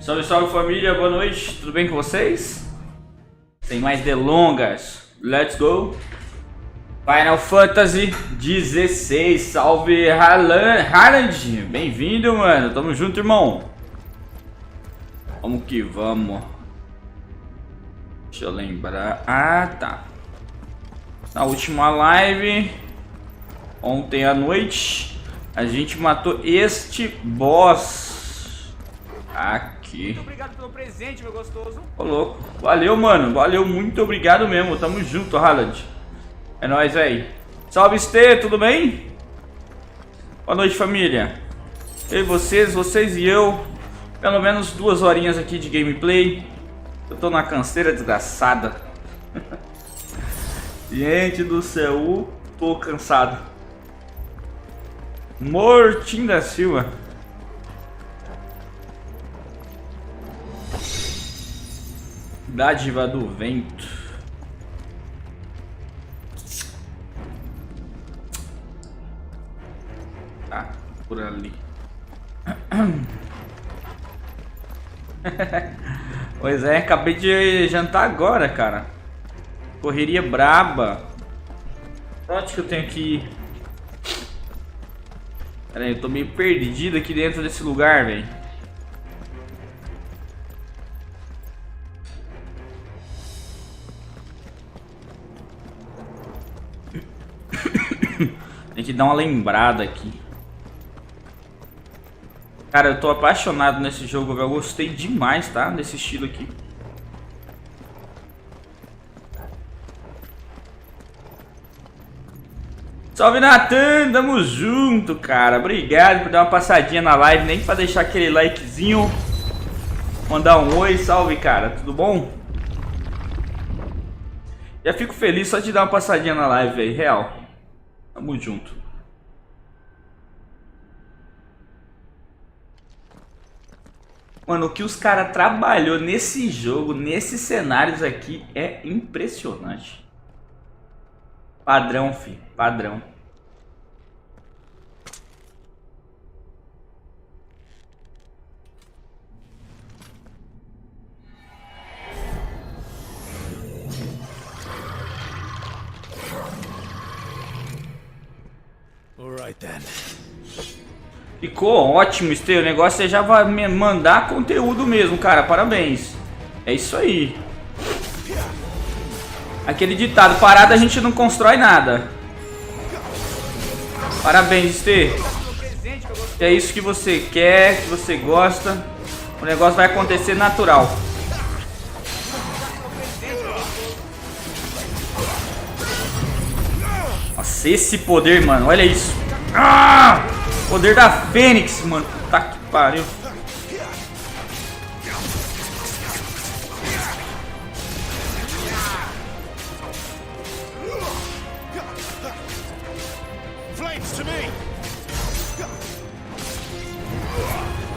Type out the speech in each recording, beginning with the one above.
Salve, salve família, boa noite, tudo bem com vocês? Sem mais delongas, let's go! Final Fantasy 16, salve Haaland, bem-vindo mano, tamo junto irmão. Vamos que vamos. Deixa eu lembrar, tá. Na última live, ontem à noite, a gente matou este boss aqui. Muito obrigado pelo presente, meu gostoso. Ô louco, valeu mano, valeu, muito obrigado mesmo, tamo junto Haaland. É nóis, velho. Salve Stê, tudo bem? Boa noite família. Eu e vocês e eu. Pelo menos 2 horinhas aqui de gameplay. Eu tô numa canseira desgraçada. Gente do céu, tô cansado. Mortinho da Silva. Dádiva do vento. Tá, por ali. Pois é, acabei de jantar agora, cara. Correria braba. Onde que eu tenho que ir? Pera aí, eu tô meio perdido aqui dentro desse lugar, velho. Tem que dar uma lembrada aqui. Cara, eu tô apaixonado nesse jogo, velho. Eu gostei demais, tá? Desse estilo aqui. Salve Natan, tamo junto, cara. Obrigado por dar uma passadinha na live, nem pra deixar aquele likezinho. Mandar um oi, salve, cara. Tudo bom? Já fico feliz só de dar uma passadinha na live, velho. Real. Tamo junto. Mano, o que os caras trabalhou nesse jogo, nesses cenários aqui, é impressionante. Padrão, fi. Padrão. Alright then. Ficou ótimo, Stê. O negócio é já vai me mandar conteúdo mesmo, cara. Parabéns. É isso aí. Aquele ditado, parado a gente não constrói nada. Parabéns, Stê. É isso que você quer, que você gosta. O negócio vai acontecer natural. Nossa, esse poder, mano. Olha isso. Ah! Poder da Fênix, mano. Puta que pariu.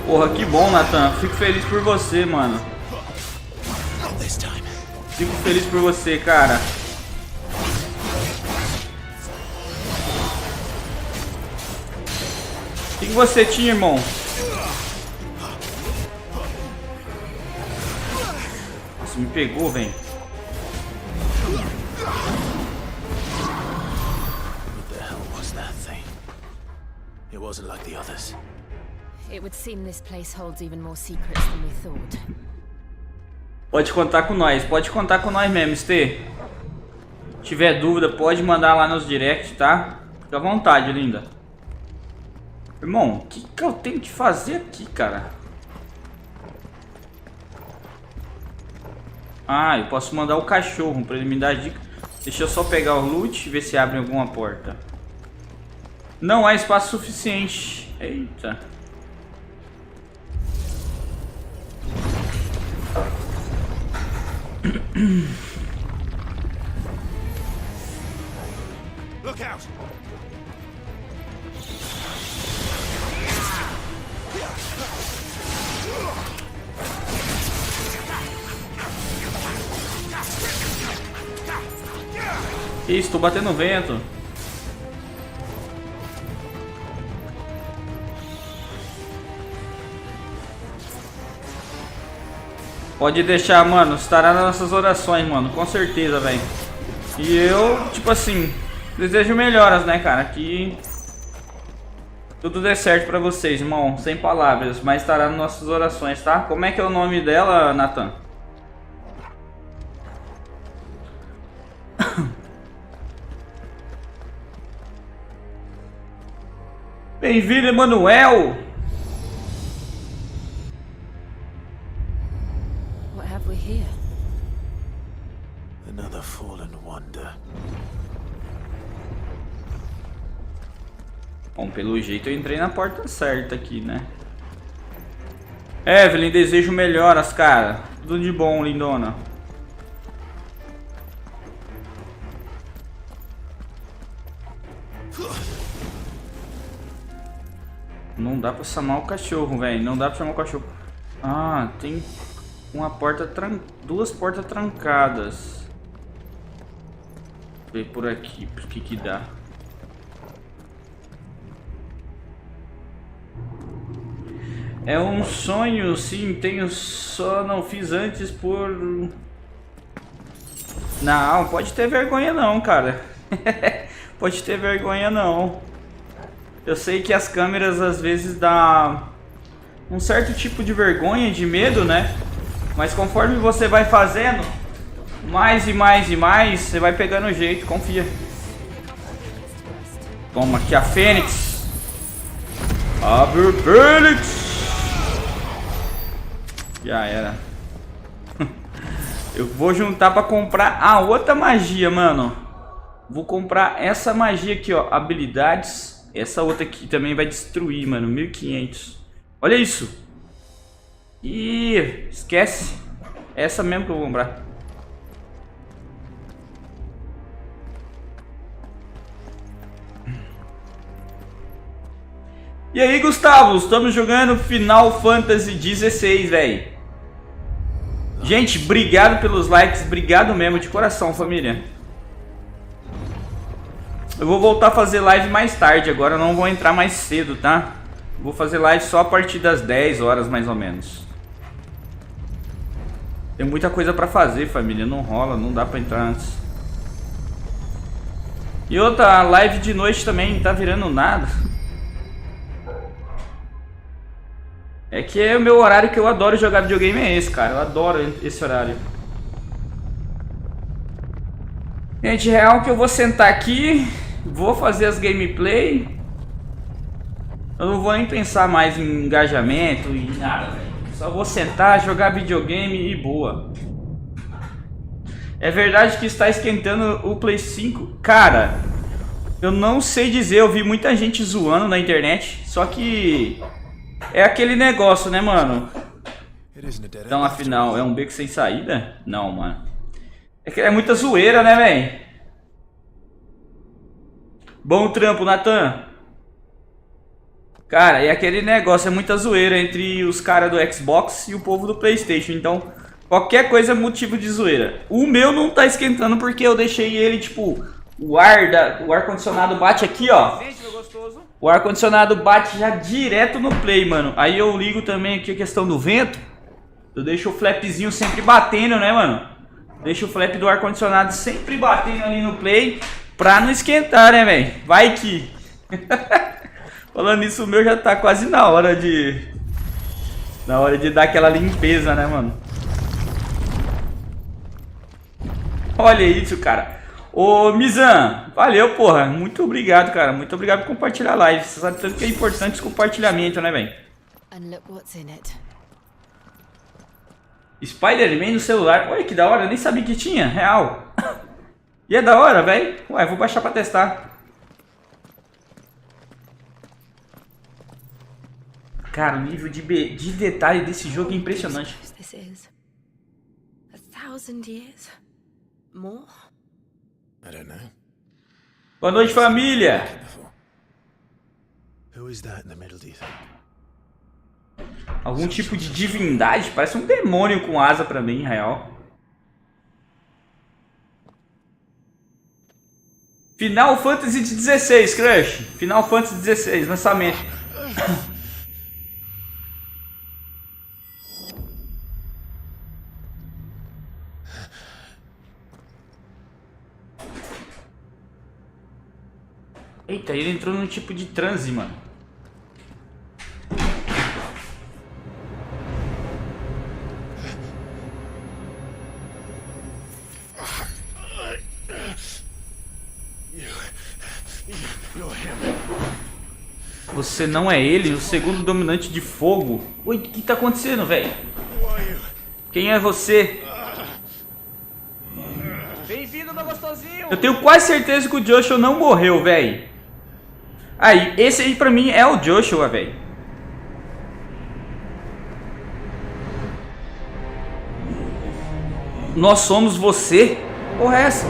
Porra, que bom, Nathan. Fico feliz por você, mano. Fico feliz por você, cara. O que você tinha, irmão? Você me pegou, velho. What the hell was that thing? It wasn't like the others. It would seem this place holds even more secrets than we thought. Pode contar com nós, mesmo, Stê. Se tiver dúvida, pode mandar lá nos direct, tá? Fica à vontade, linda. Irmão, o que eu tenho que fazer aqui, cara? Ah, eu posso mandar o cachorro pra ele me dar dica. Deixa eu só pegar o loot e ver se abre alguma porta. Não há espaço suficiente. Eita. Look out! Que isso, tô batendo vento. Pode deixar, mano. Estará nas nossas orações, mano. Com certeza, velho. E eu, tipo assim, desejo melhoras, né, cara? Que tudo dê certo pra vocês, irmão. Sem palavras, mas estará nas nossas orações, tá? Como é que é o nome dela, Nathan? Bem-vindo, Emanuel! What have we here? Another fallen wonder. Bom, pelo jeito eu entrei na porta certa aqui, né? Evelyn, desejo melhoras, cara. Tudo de bom, lindona. Não dá pra chamar o cachorro, velho. Não dá pra chamar o cachorro. Ah, tem uma porta duas portas trancadas. Vê por aqui, o que que dá. É um sonho, sim, tenho, só não fiz antes por... Não, pode ter vergonha não, cara. Pode ter vergonha não. Eu sei que as câmeras às vezes dá um certo tipo de vergonha, de medo, né? Mas conforme você vai fazendo, mais e mais e mais, você vai pegando o jeito, confia. Toma aqui a Fênix. Abre Fênix. Já era. Eu vou juntar pra comprar a outra magia, mano. Vou comprar essa magia aqui, ó. Habilidades. Essa outra aqui também vai destruir, mano. 1500. Olha isso. Ih, esquece. Essa mesmo que eu vou comprar. E aí, Gustavo? Estamos jogando Final Fantasy XVI, velho. Gente, obrigado pelos likes. Obrigado mesmo, de coração, família. Eu vou voltar a fazer live mais tarde. Agora eu não vou entrar mais cedo, tá? Vou fazer live só a partir das 10 horas, mais ou menos. Tem muita coisa pra fazer, família. Não rola, não dá pra entrar antes. E outra, live de noite também tá virando nada. É que é o meu horário que eu adoro jogar videogame, é esse, cara. Eu adoro esse horário. Gente, real que eu vou sentar aqui, vou fazer as gameplay. Eu não vou nem pensar mais em engajamento e nada, velho. Só vou sentar, jogar videogame e boa. É verdade que está esquentando o Play 5? Cara, eu não sei dizer, eu vi muita gente zoando na internet. Só que é aquele negócio, né, mano? Então, afinal, é um beco sem saída? Não, mano. É que é muita zoeira, né, velho? Bom trampo, Nathan. Cara, é aquele negócio, é muita zoeira entre os caras do Xbox e o povo do PlayStation. Então, qualquer coisa é motivo de zoeira. O meu não tá esquentando porque eu deixei ele, tipo, o ar-condicionado bate aqui, ó. O ar-condicionado bate já direto no play, mano. Aí eu ligo também aqui a questão do vento. Eu deixo o flapzinho sempre batendo, né, mano? Deixo o flap do ar-condicionado sempre batendo ali no play pra não esquentar, né, velho? Vai que... Falando isso, o meu já tá quase na hora de... dar aquela limpeza, né, mano? Olha isso, cara. Ô, Mizan, valeu, porra. Muito obrigado, cara. Muito obrigado por compartilhar a live. Você sabe tanto que é importante esse compartilhamento, né, velho? Spider-Man no celular. Olha que da hora, eu nem sabia que tinha, real. E é da hora, velho. Ué, vou baixar pra testar. Cara, o nível de detalhe desse jogo é impressionante. Boa noite, família. Algum tipo de divindade? Parece um demônio com asa pra mim, em real. Final Fantasy XVI, Crush. Final Fantasy XVI, lançamento. Eita, ele entrou num tipo de transe, mano. Você não é ele, o segundo dominante de fogo. Oi, o que tá acontecendo, velho? Quem é você? Bem-vindo, meu gostosinho. Eu tenho quase certeza que o Joshua não morreu, velho. Aí, esse aí pra mim é o Joshua, velho. Nós somos você? Porra é essa?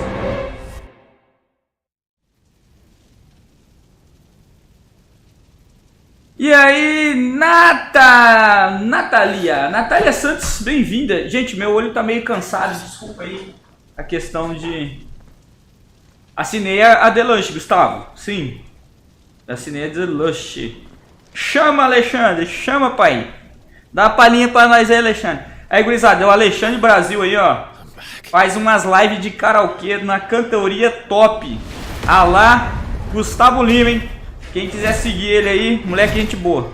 E aí, Natália Santos, bem-vinda. Gente, meu olho tá meio cansado, desculpa aí a questão de... Assinei a Deluxe, Gustavo, sim. Assinei a Deluxe. Chama, Alexandre, chama, pai. Dá uma palhinha pra nós aí, Alexandre. Aí, gurizada, é o Alexandre Brasil aí, ó. Faz umas lives de karaokê na cantoria top. Ah lá, Gustavo Lima, hein? Quem quiser seguir ele aí, moleque, gente boa.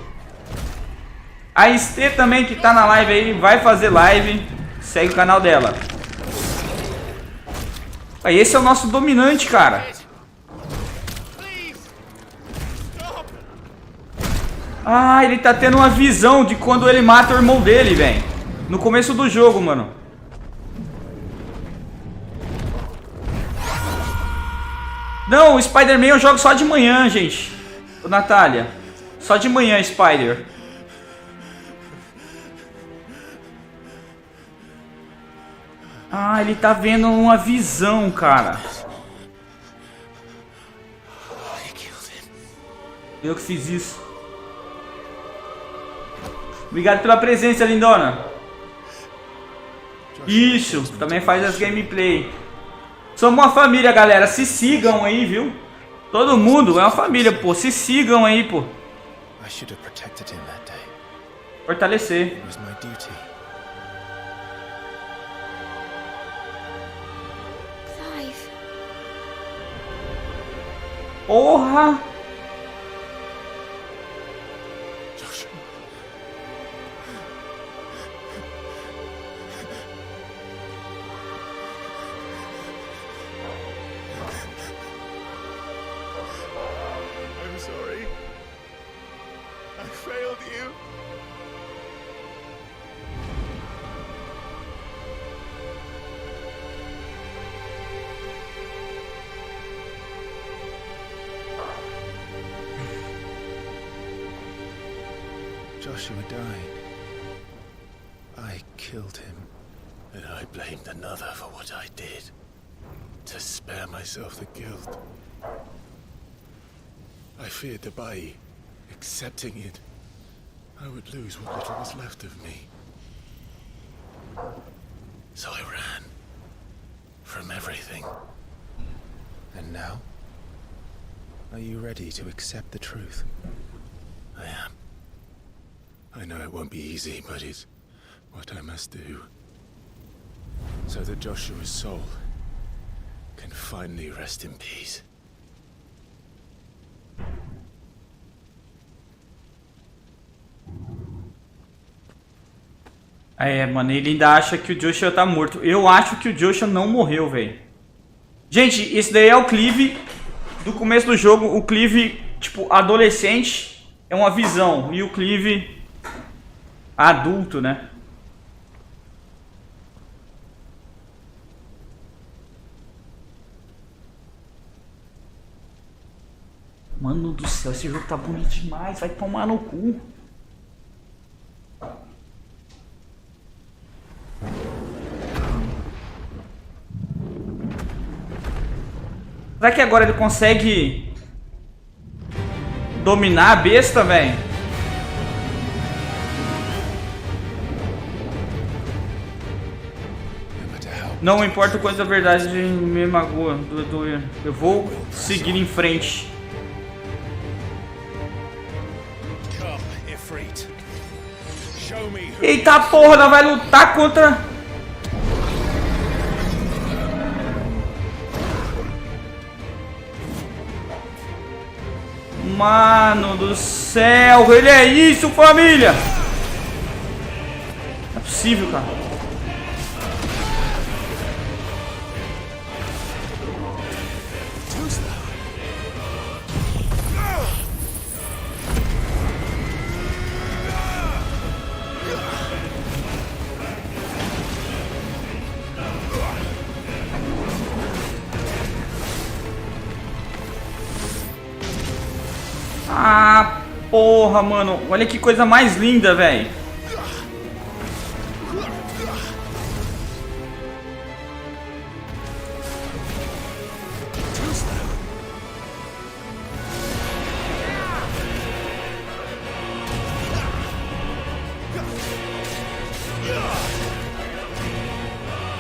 A Estê também, que tá na live aí, vai fazer live. Segue o canal dela. Aí, esse é o nosso dominante, cara. Ah, ele tá tendo uma visão de quando ele mata o irmão dele, velho. No começo do jogo, mano. Não, o Spider-Man eu jogo só de manhã, gente. Ô, Natália, só de manhã, Spider. Ah, ele tá vendo uma visão, cara. Eu que fiz isso. Obrigado pela presença, lindona. Isso, também faz as gameplay. Somos uma família, galera. Se sigam aí, viu? Todo mundo é uma família, pô. Se sigam aí, pô. Fortalecer. Porra! I'm sorry. I failed you. Joshua died. I killed him. And I blamed another for what I did. To spare myself the guilt. I feared that by accepting it, I would lose what little was left of me. So I ran. From everything. And now? Are you ready to accept the truth? I am. I know it won't be easy, but it's what I must do. So that Joshua's soul can finally rest in peace. É, mano, ele ainda acha que o Joshua tá morto. Eu acho que o Joshua não morreu, velho. Gente, esse daí é o Clive do começo do jogo. O Clive, tipo, adolescente é uma visão. E o Clive adulto, né? Mano do céu, esse jogo tá bonito demais. Vai tomar no cu. Será que agora ele consegue dominar a besta, velho? Não importa o quanto a verdade me magoa. Eu vou seguir em frente. Eita porra, ela vai lutar contra... Mano do céu, ele é isso, família! Não é possível, cara. Ah, porra, mano. Olha que coisa mais linda, velho.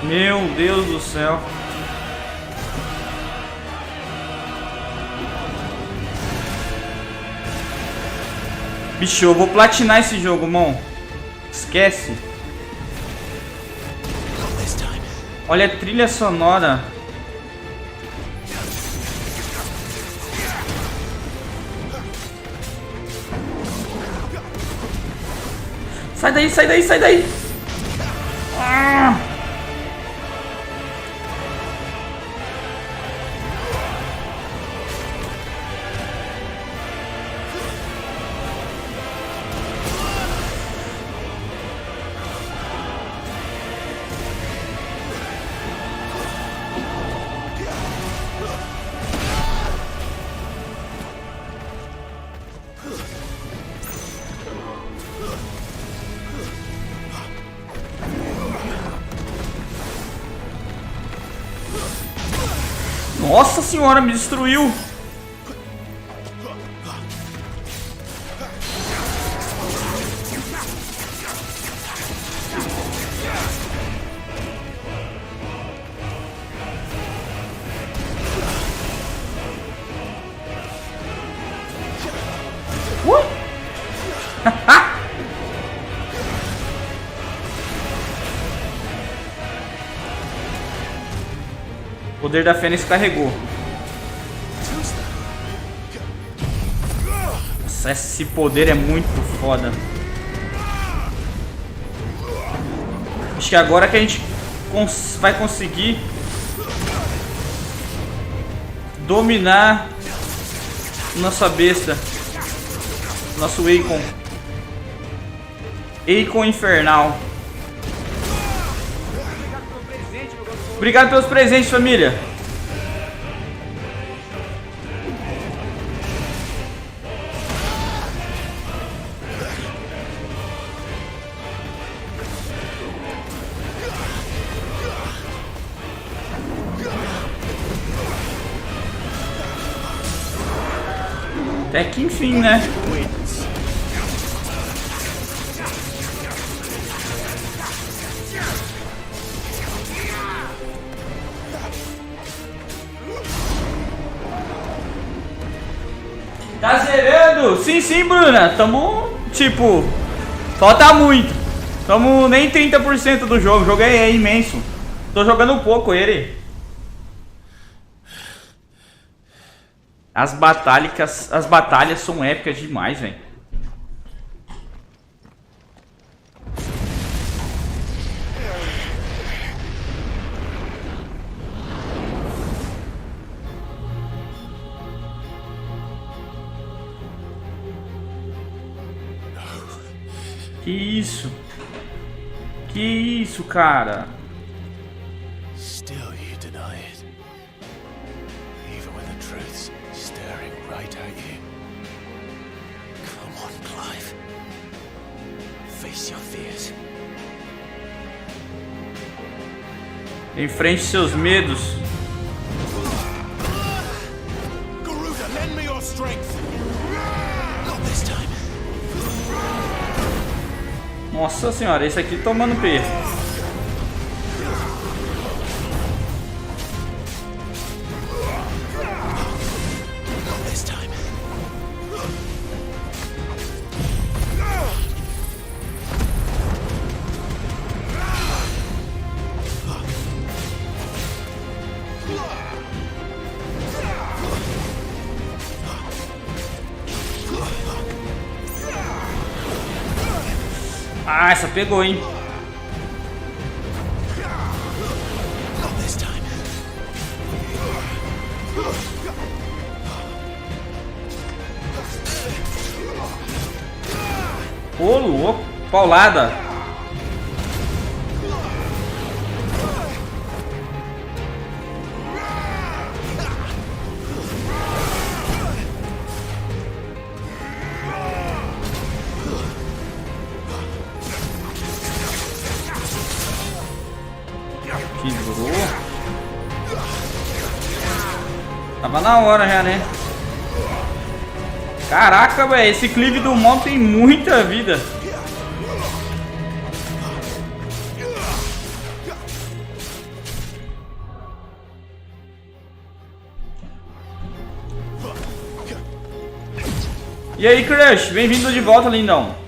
Meu Deus do céu. Bicho, eu vou platinar esse jogo, mano. Esquece. Olha a trilha sonora. Sai daí, sai daí, sai daí. Ah! Nossa senhora, me destruiu. O poder da Fênix carregou. Nossa, esse poder é muito foda. Acho que agora que a gente vai conseguir dominar nossa besta. Nosso Akon. Akon infernal. Obrigado pelos presentes, família. Até que enfim, né? Tá zerando? Sim, sim, Bruna. Tamo, tipo, falta muito. Tamo nem 30% do jogo. O jogo é imenso. Tô jogando pouco ele. As batalhas são épicas demais, velho. Que isso? Que isso, cara? Still you deny it. Even when the truth's staring right at you. Come on, Clive. Face your fears. Enfrente seus medos. Garuda, lend me your strength. Not this time. Nossa senhora, esse aqui tomando P. Ah, essa pegou, hein? Not this time. Ô, louco. Paulada. Segurou. Tava na hora já, né? Caraca, velho. Esse clive do mal tem muita vida. E aí, Crush? Bem-vindo de volta, lindão.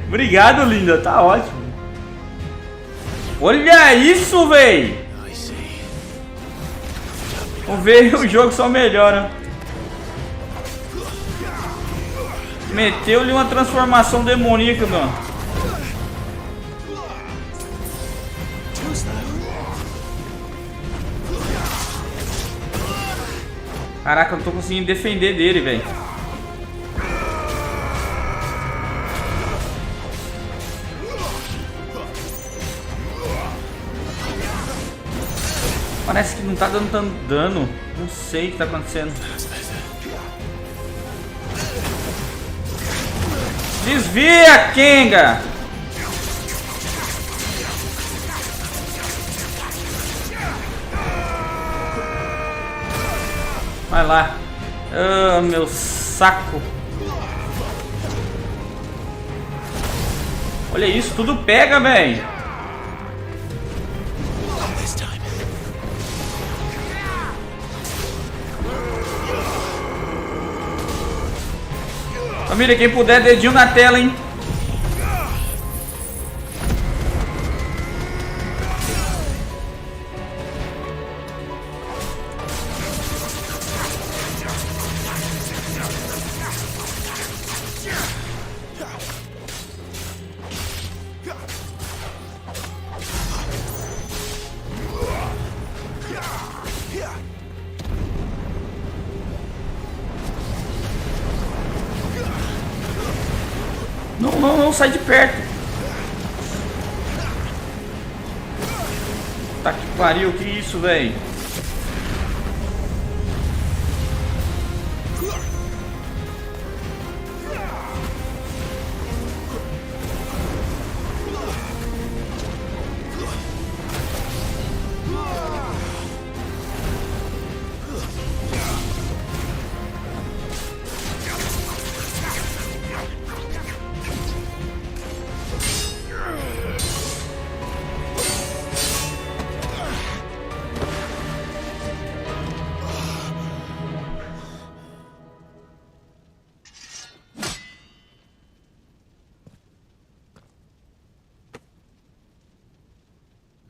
Obrigado, linda. Tá ótimo. Olha isso, véi. I see. Vamos ver, o jogo só melhora. Meteu-lhe uma transformação demoníaca, mano. Too slow. Caraca, eu não tô conseguindo defender dele, velho. Parece que não tá dando tanto dano. Não sei o que tá acontecendo. Desvia, Kenga! Vai lá. Ah, meu saco. Olha isso, tudo pega, velho. Not this time. Família, quem puder, dedinho na tela, hein? Não, não, não, sai de perto. Tá que pariu, que isso, velho?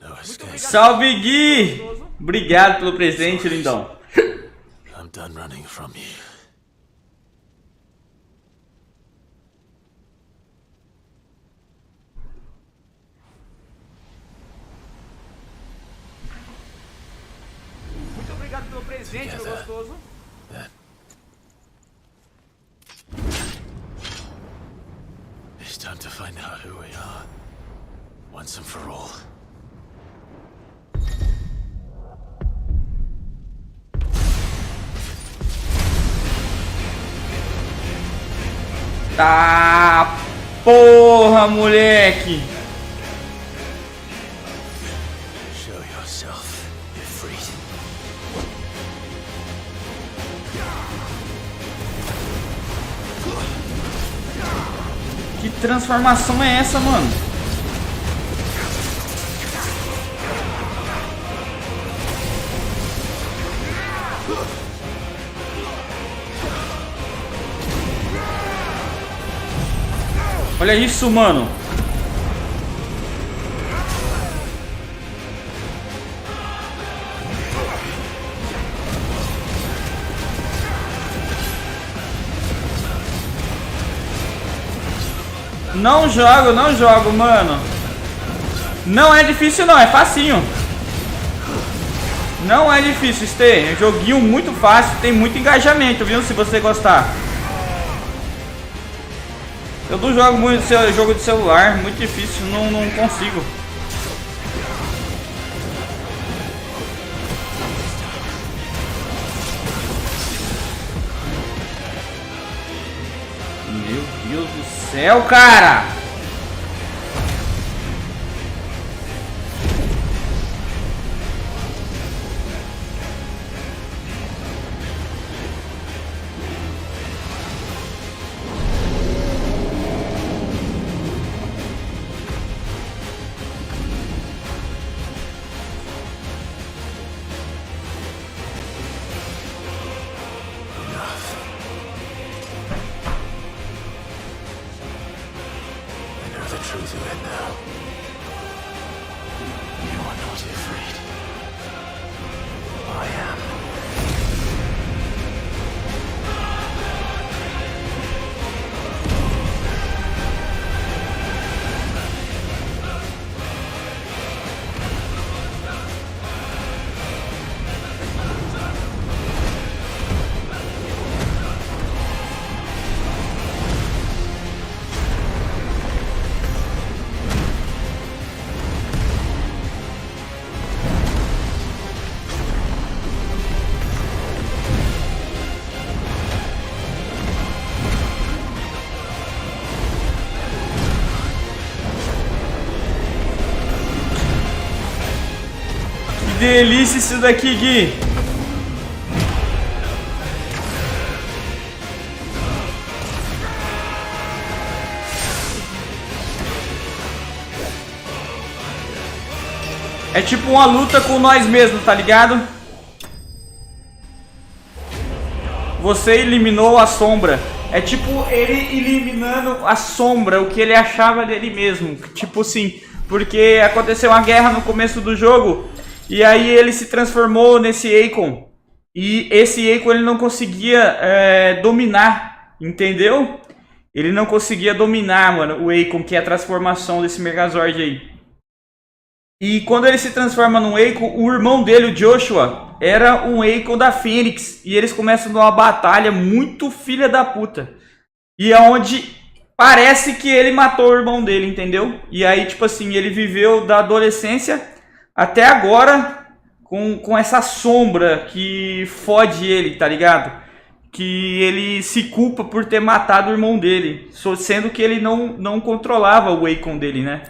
No escape. Salve, Gui! Obrigado pelo presente, lindão. I'm done running from you. Muito obrigado pelo presente, meu Together. gostoso. Then it's time to find out who we are, once and for all. Tá, porra, moleque. Show yourself, Ifrit. Que transformação é essa, mano? Olha isso, mano. Não jogo, mano. Não é difícil não, é facinho. Não é difícil, Stê. É um joguinho muito fácil, tem muito engajamento, viu? Se você gostar. Eu não jogo muito jogo de celular, muito difícil, não consigo. Meu Deus do céu, cara! Delícia isso daqui, Gui. É tipo uma luta com nós mesmos, tá ligado? Você eliminou a sombra. É tipo ele eliminando a sombra, o que ele achava dele mesmo. Tipo assim, porque aconteceu uma guerra no começo do jogo. E aí ele se transformou nesse Akon. E esse Akon ele não conseguia dominar, entendeu? Ele não conseguia dominar, mano, o Akon, que é a transformação desse Megazord aí. E quando ele se transforma num Akon, o irmão dele, o Joshua, era um Akon da Fênix. E eles começam numa batalha muito filha da puta. E é onde parece que ele matou o irmão dele, entendeu? E aí, tipo assim, ele viveu da adolescência até agora com essa sombra que fode ele, tá ligado? Que ele se culpa por ter matado o irmão dele, sendo que ele não controlava o Akon dele, né?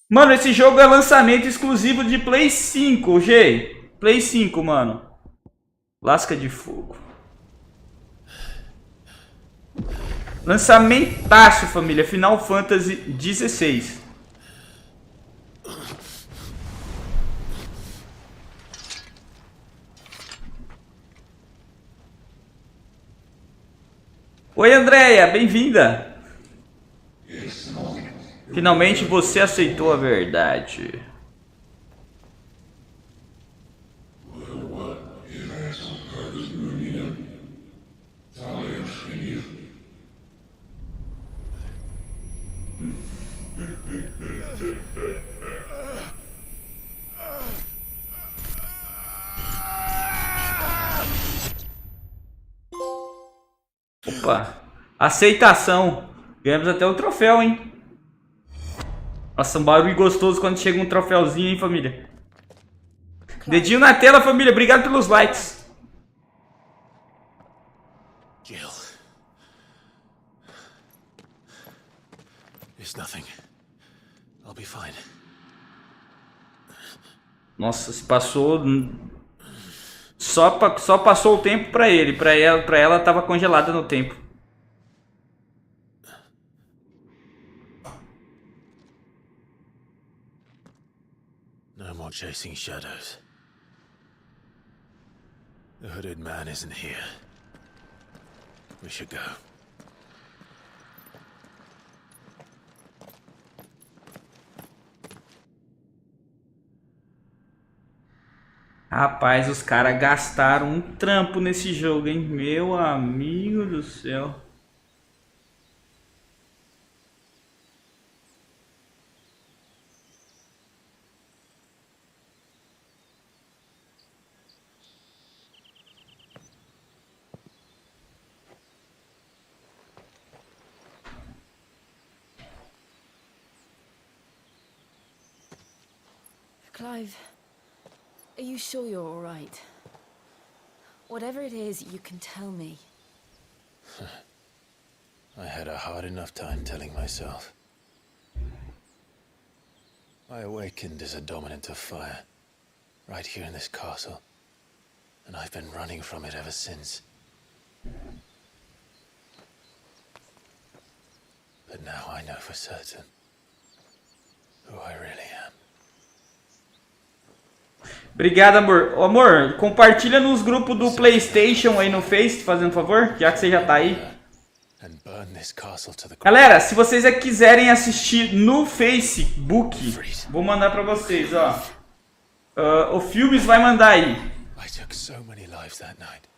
Mano, esse jogo é lançamento exclusivo de Play 5, G. Play 5, mano. Lasca de fogo. Lançamentaço, família. Final Fantasy 16. Oi, Andréia, bem-vinda. Finalmente você aceitou a verdade. Opa, aceitação. Ganhamos até o troféu, hein? Nossa, um barulho gostoso quando chega um troféuzinho, hein, família? Dedinho na tela, família. Obrigado pelos likes. Jill. It's nothing. I'll be fine. Nossa, se passou... Só passou o tempo pra ele. Pra ela tava congelada no tempo. No more chasing shadows. The hooded man isn't here. We should go. Rapaz, os caras gastaram um trampo nesse jogo, hein? Meu amigo do céu. Clive, are you sure you're all right? Whatever it is, you can tell me. I had a hard enough time telling myself. I awakened as a dominant of fire, right here in this castle, and I've been running from it ever since. But now I know for certain who I really am. Obrigado, amor. Ô, amor, compartilha nos grupos do PlayStation aí no Face, fazendo favor, já que você já tá aí. Galera, se vocês quiserem assistir no Facebook, vou mandar pra vocês, ó. O Filmes vai mandar aí. I took so many lives that night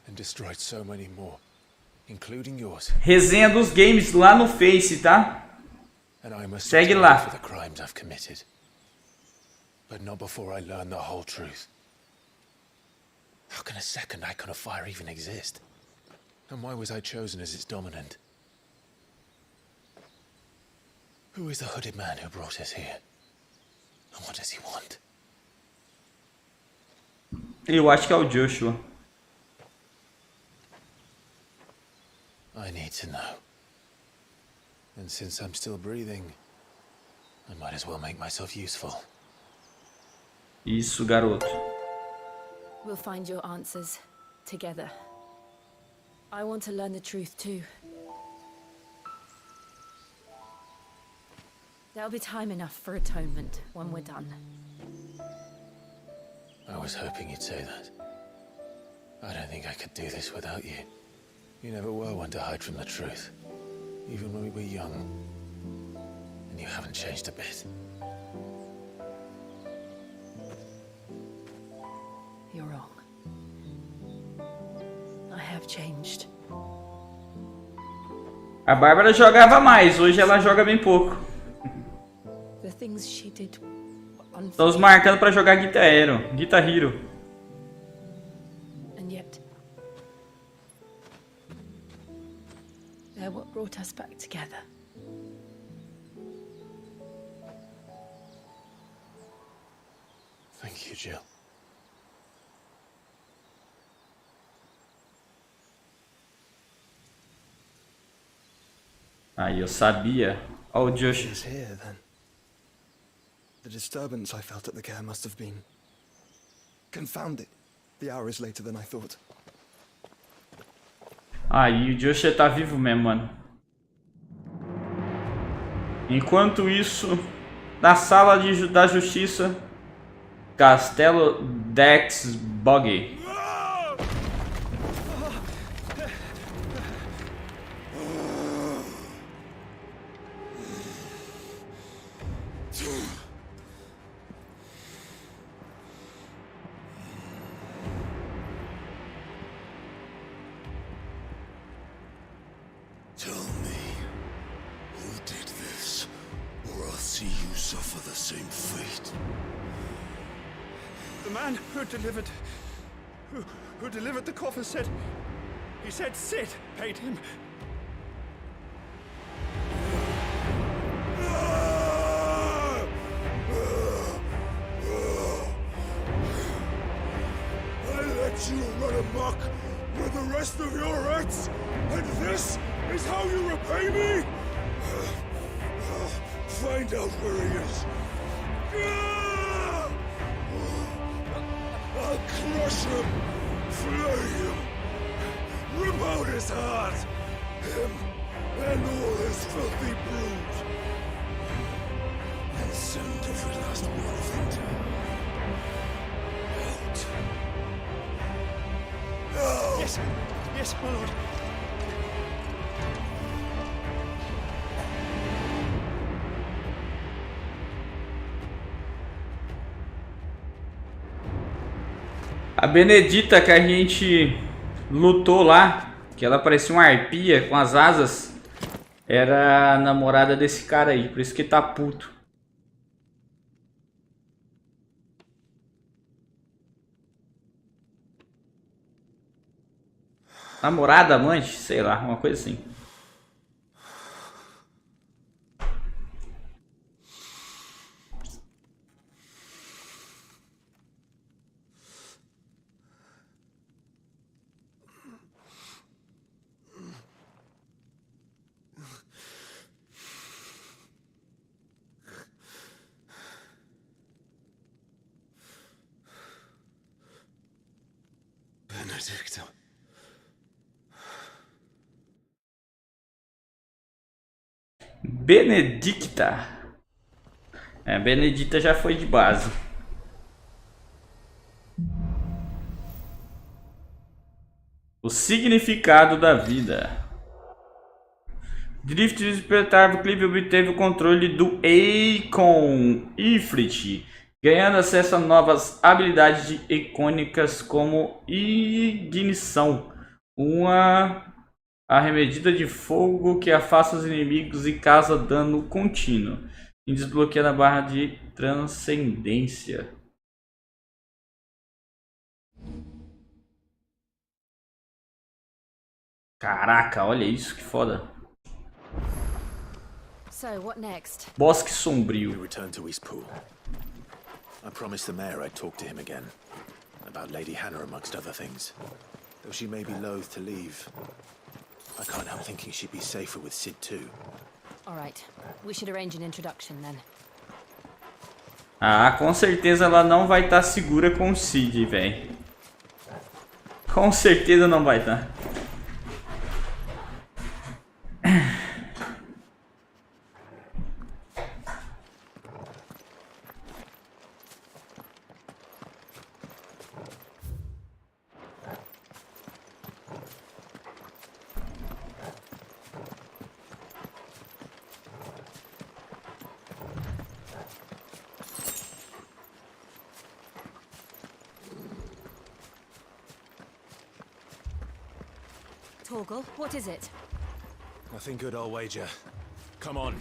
and destroyed so many more, including yours. Resenha dos games lá no Face, tá? Segue lá. But not before I learn the whole truth. How can a second icon of fire even exist? And why was I chosen as its dominant? Who is the hooded man who brought us here? And what does he want? Eu acho que é o Joshua. I need to know. And since I'm still breathing, I might as well make myself useful. Isso, garoto. We'll find your answers together. I want to learn the truth too. There'll be time enough for atonement when we're done. I was hoping you'd say that. I don't think I could do this without you. You never were one to hide from the truth, even when we were young. And you haven't changed a bit. You're wrong. I have changed. A Bárbara jogava mais, hoje ela joga bem pouco. The things she did. Estamos marcando pra jogar Guitar Hero. And yet, they're what brought us back together. Thank you, Jill. Aí, eu sabia. Ó, o Josh. He's here, then. The disturbance I felt at the care must have been confounded. The hour is later than I thought. Aí, o Josh tá vivo mesmo, mano. Enquanto isso, na sala da justiça, Castelo Dex Buggy. Tell me, who did this, or I'll see you suffer the same fate. The man who delivered the coffer said Sid paid him. I let you run amok with the rest of your rats, and this is how you repay me? Find out where he is. I'll crush him, flay him, rip out his heart, him and all his filthy brood, and send every last one of them out. Now! Yes, my lord. A Benedita que a gente lutou lá, que ela parecia uma arpia com as asas, era a namorada desse cara aí, por isso que tá puto. Namorada, amante, sei lá, uma coisa assim. Benedicta. Benedicta. Benedicta já foi de base. O significado da vida. Drift despertar do clipe obteve o controle do Eikon Ifrit, ganhando acesso a novas habilidades icônicas como ignição, uma arremedida de fogo que afasta os inimigos e causa dano contínuo, e desbloqueia a barra de transcendência. Caraca, olha isso, que foda. So, what next? Bosque We Sombrio. return to East Pool. I promised the mayor I'd talk to him again. About Lady Hannah, amongst other things. Though she may be loath to leave, I can't help thinking she'd be safer with Sid too. All right. We should arrange an introduction then. Ah, com certeza ela não vai estar segura com o Sid, velho. Com certeza não vai estar. Torgal, what is it? Nothing good, I'll wager. Come on.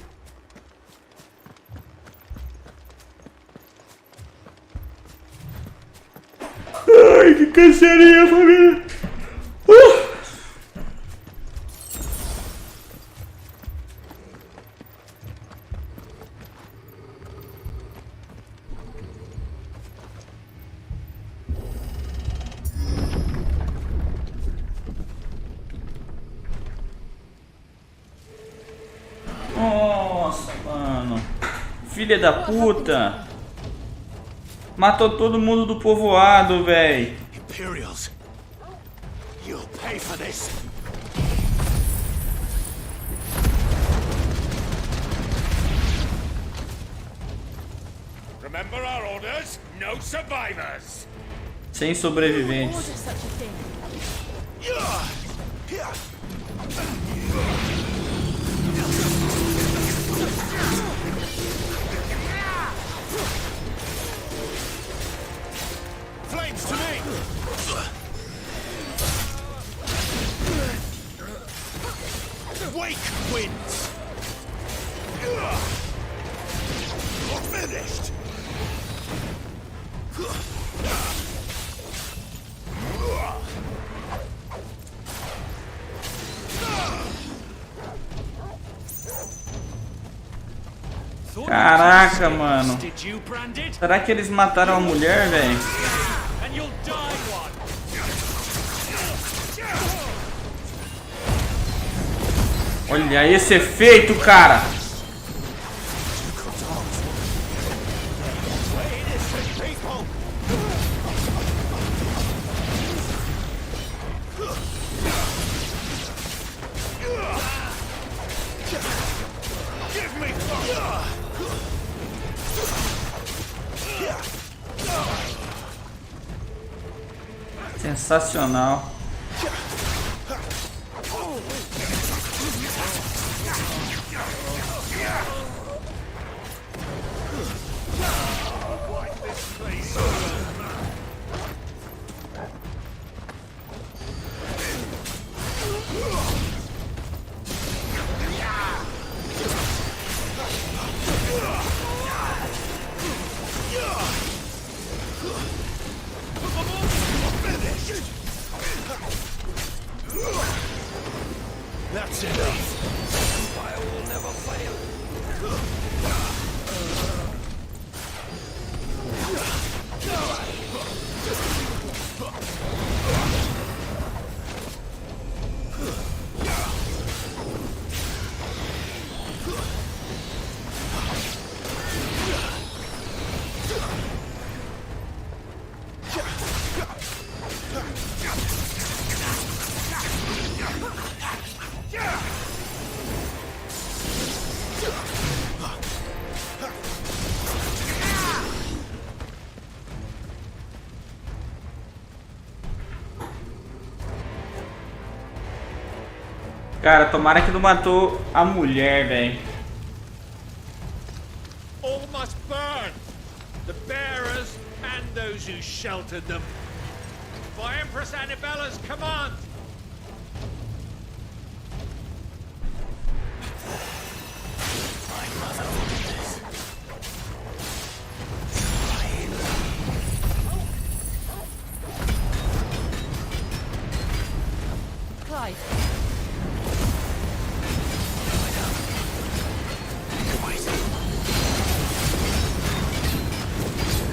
Ai, que canseirinha, família. Nossa, mano. Filha da puta. Matou todo mundo do povoado, véi. Imperials. You'll pay for this. Remember our orders? No survivors! Sem sobreviventes. Order such a thing. Flames to me! Wake winds! You're finished! Caraca, mano. Did you brand it? Será que eles mataram a mulher, velho? And you'll die one. Olha esse efeito, cara. Sensacional. Cara, tomara que não matou a mulher, velho. All must burn. The bearers and those who sheltered them. By Empress Annabella's command. My mother ordered this. Clive.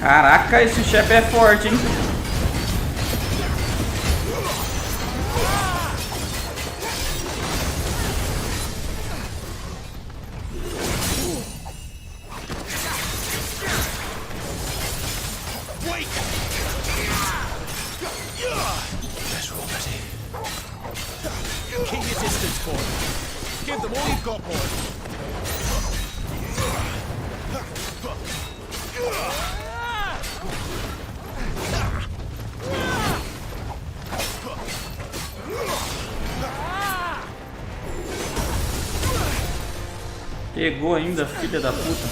Caraca, esse chefe é forte, hein? Keep your distance, boy. Give them all you've got, boy. Pegou ainda, filha da puta.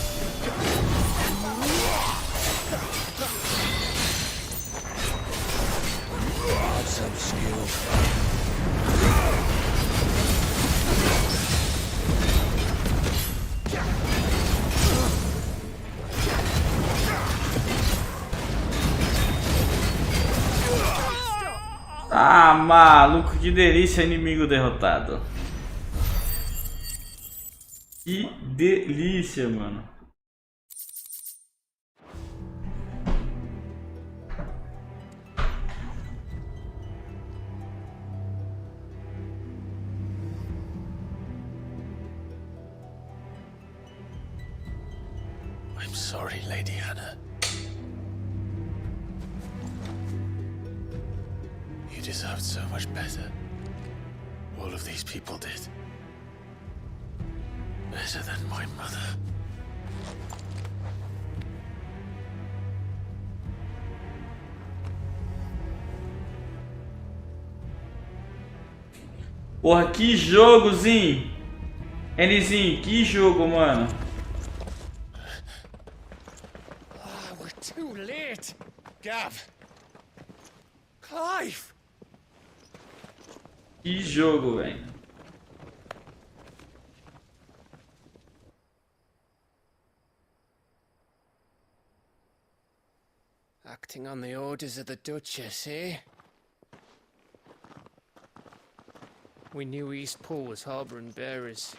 Ah, maluco, que delícia, inimigo derrotado. Que delícia, mano. I'm sorry, Lady Hannah. You deserved so much better. All of these people did. Better than my mother. Porra, que jogozinho! Nzinho, que jogo, mano. We're too late. Gav. Clive. Que jogo, velho. Acting on the orders of the Duchess, eh? We knew East Pole was harbouring bearers.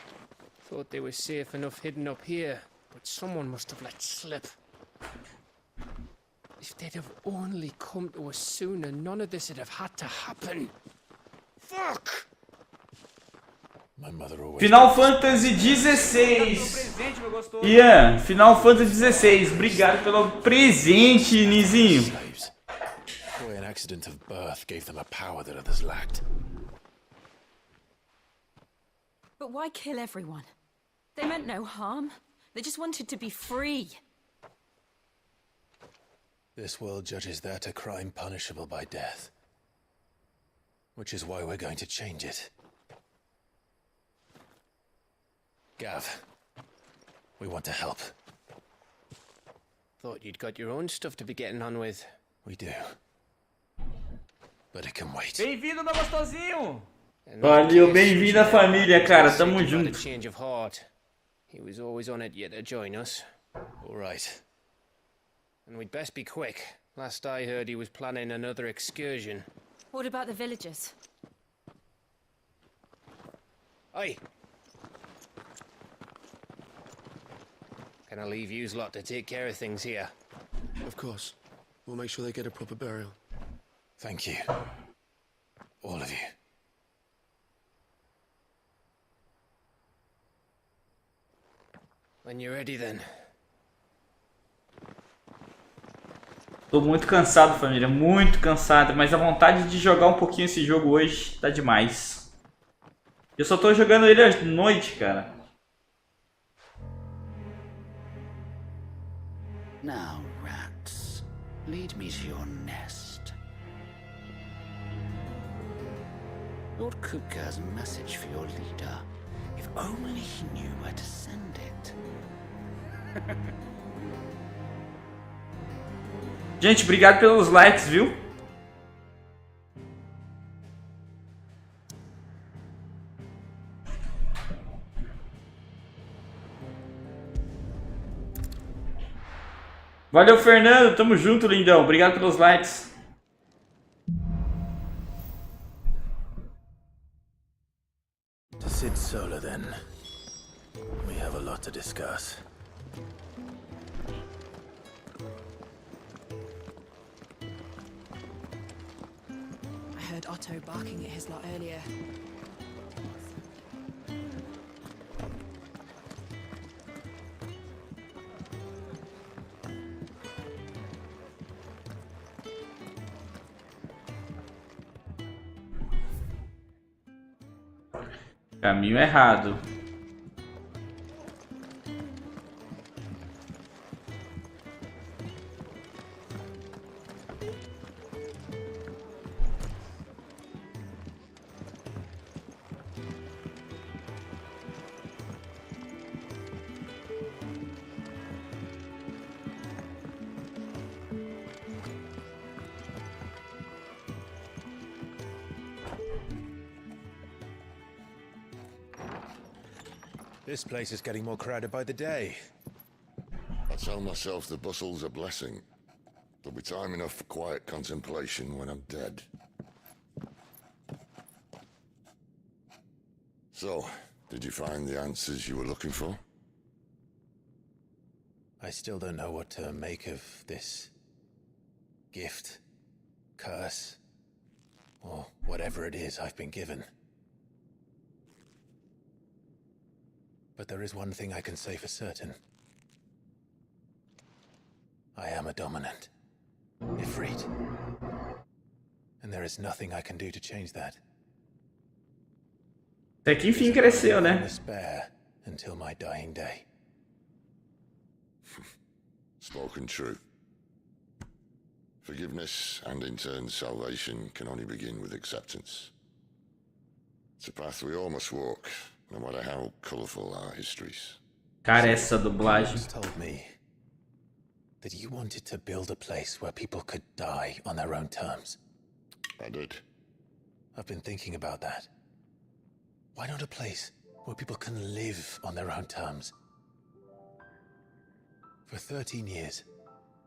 Thought they were safe enough hidden up here, but someone must have let slip. If they'd have only come to us sooner, none of this would have had to happen. Fuck! My mother always Final Fantasy XVI. Ian, Final Fantasy XVI. Obrigado pelo presente, Nizinho. slaves. Boy, an accident of birth gave them a power that others lacked. But why kill everyone? They meant no harm. They just wanted to be free. This world judges that a crime punishable by death. Which is why we're going to change it. Gav, we want to help. Thought you'd got your own stuff to be getting on with. We do. But it can wait. Bem-vindo, meu gostosinho. And Valeu, bem-vindo à família, cara. Tamo a junto. change of heart. He was always on it yet to join us. All right. And we'd best be quick. Last I heard he was planning another excursion. What about the villagers? Aye. Can I leave yous lot to take care of things here? Of course. We'll make sure they get a proper burial. Thank you. All of you. When you're ready then. Tô muito cansado, família. Muito cansado. Mas a vontade de jogar um pouquinho esse jogo hoje tá demais. Eu só tô jogando ele à noite, cara. Now, rats, lead me to your nest. Lord Kupka has a message for your leader. If only he knew where to send it. Gente, obrigado pelos likes, viu? Valeu, Fernando. Tamo junto, lindão. Obrigado pelos likes. To Sid Solar, then. We have a lot to discuss. I heard Otto barking at his lot earlier. Caminho errado. This place is getting more crowded by the day. I tell myself the bustle's a blessing. There'll be time enough for quiet contemplation when I'm dead. So, did you find the answers you were looking for? I still don't know what to make of this gift, curse, or whatever it is I've been given. But there is one thing I can say for certain. I am a dominant, Ifrit. And there is nothing I can do to change that. Até que enfim cresceu, né? Despair until my dying day. Spoken true. Forgiveness and in turn salvation can only begin with acceptance. It's a path we all must walk, no matter how colourful our histories. Cara, essa dublagem. You told me that you wanted to build a place where people could die on their own terms. I did. I've been thinking about that. Why not a place where people can live on their own terms? For 13 years,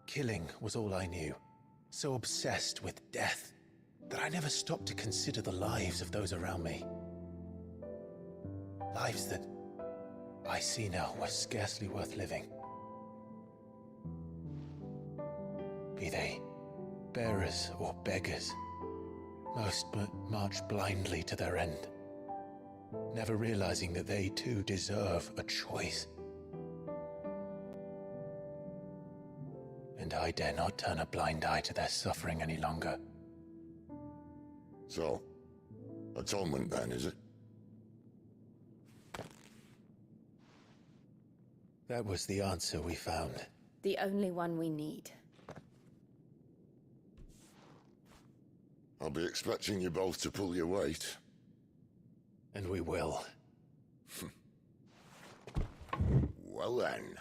killing was all I knew. So obsessed with death that I never stopped to consider the lives of those around me. Lives that I see now were scarcely worth living. Be they bearers or beggars, most march blindly to their end, never realizing that they too deserve a choice. And I dare not turn a blind eye to their suffering any longer. So, atonement then, is it? That was the answer we found. The only one we need. I'll be expecting you both to pull your weight. And we will. Well then,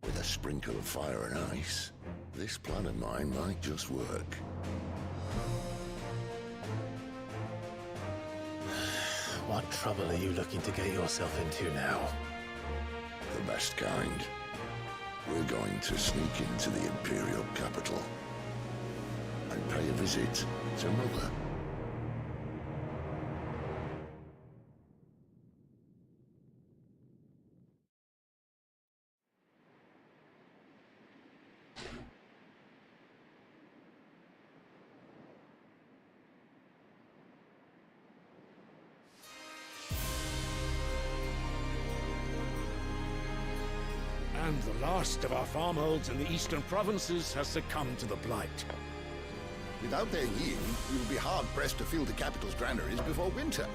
with a sprinkle of fire and ice, this plan of mine might just work. What trouble are you looking to get yourself into now? The best kind. We're going to sneak into the Imperial capital and pay a visit to Mother. And the last of our farmholds in the eastern provinces has succumbed to the blight. Without their yield, we will be hard-pressed to fill the capital's granaries before winter.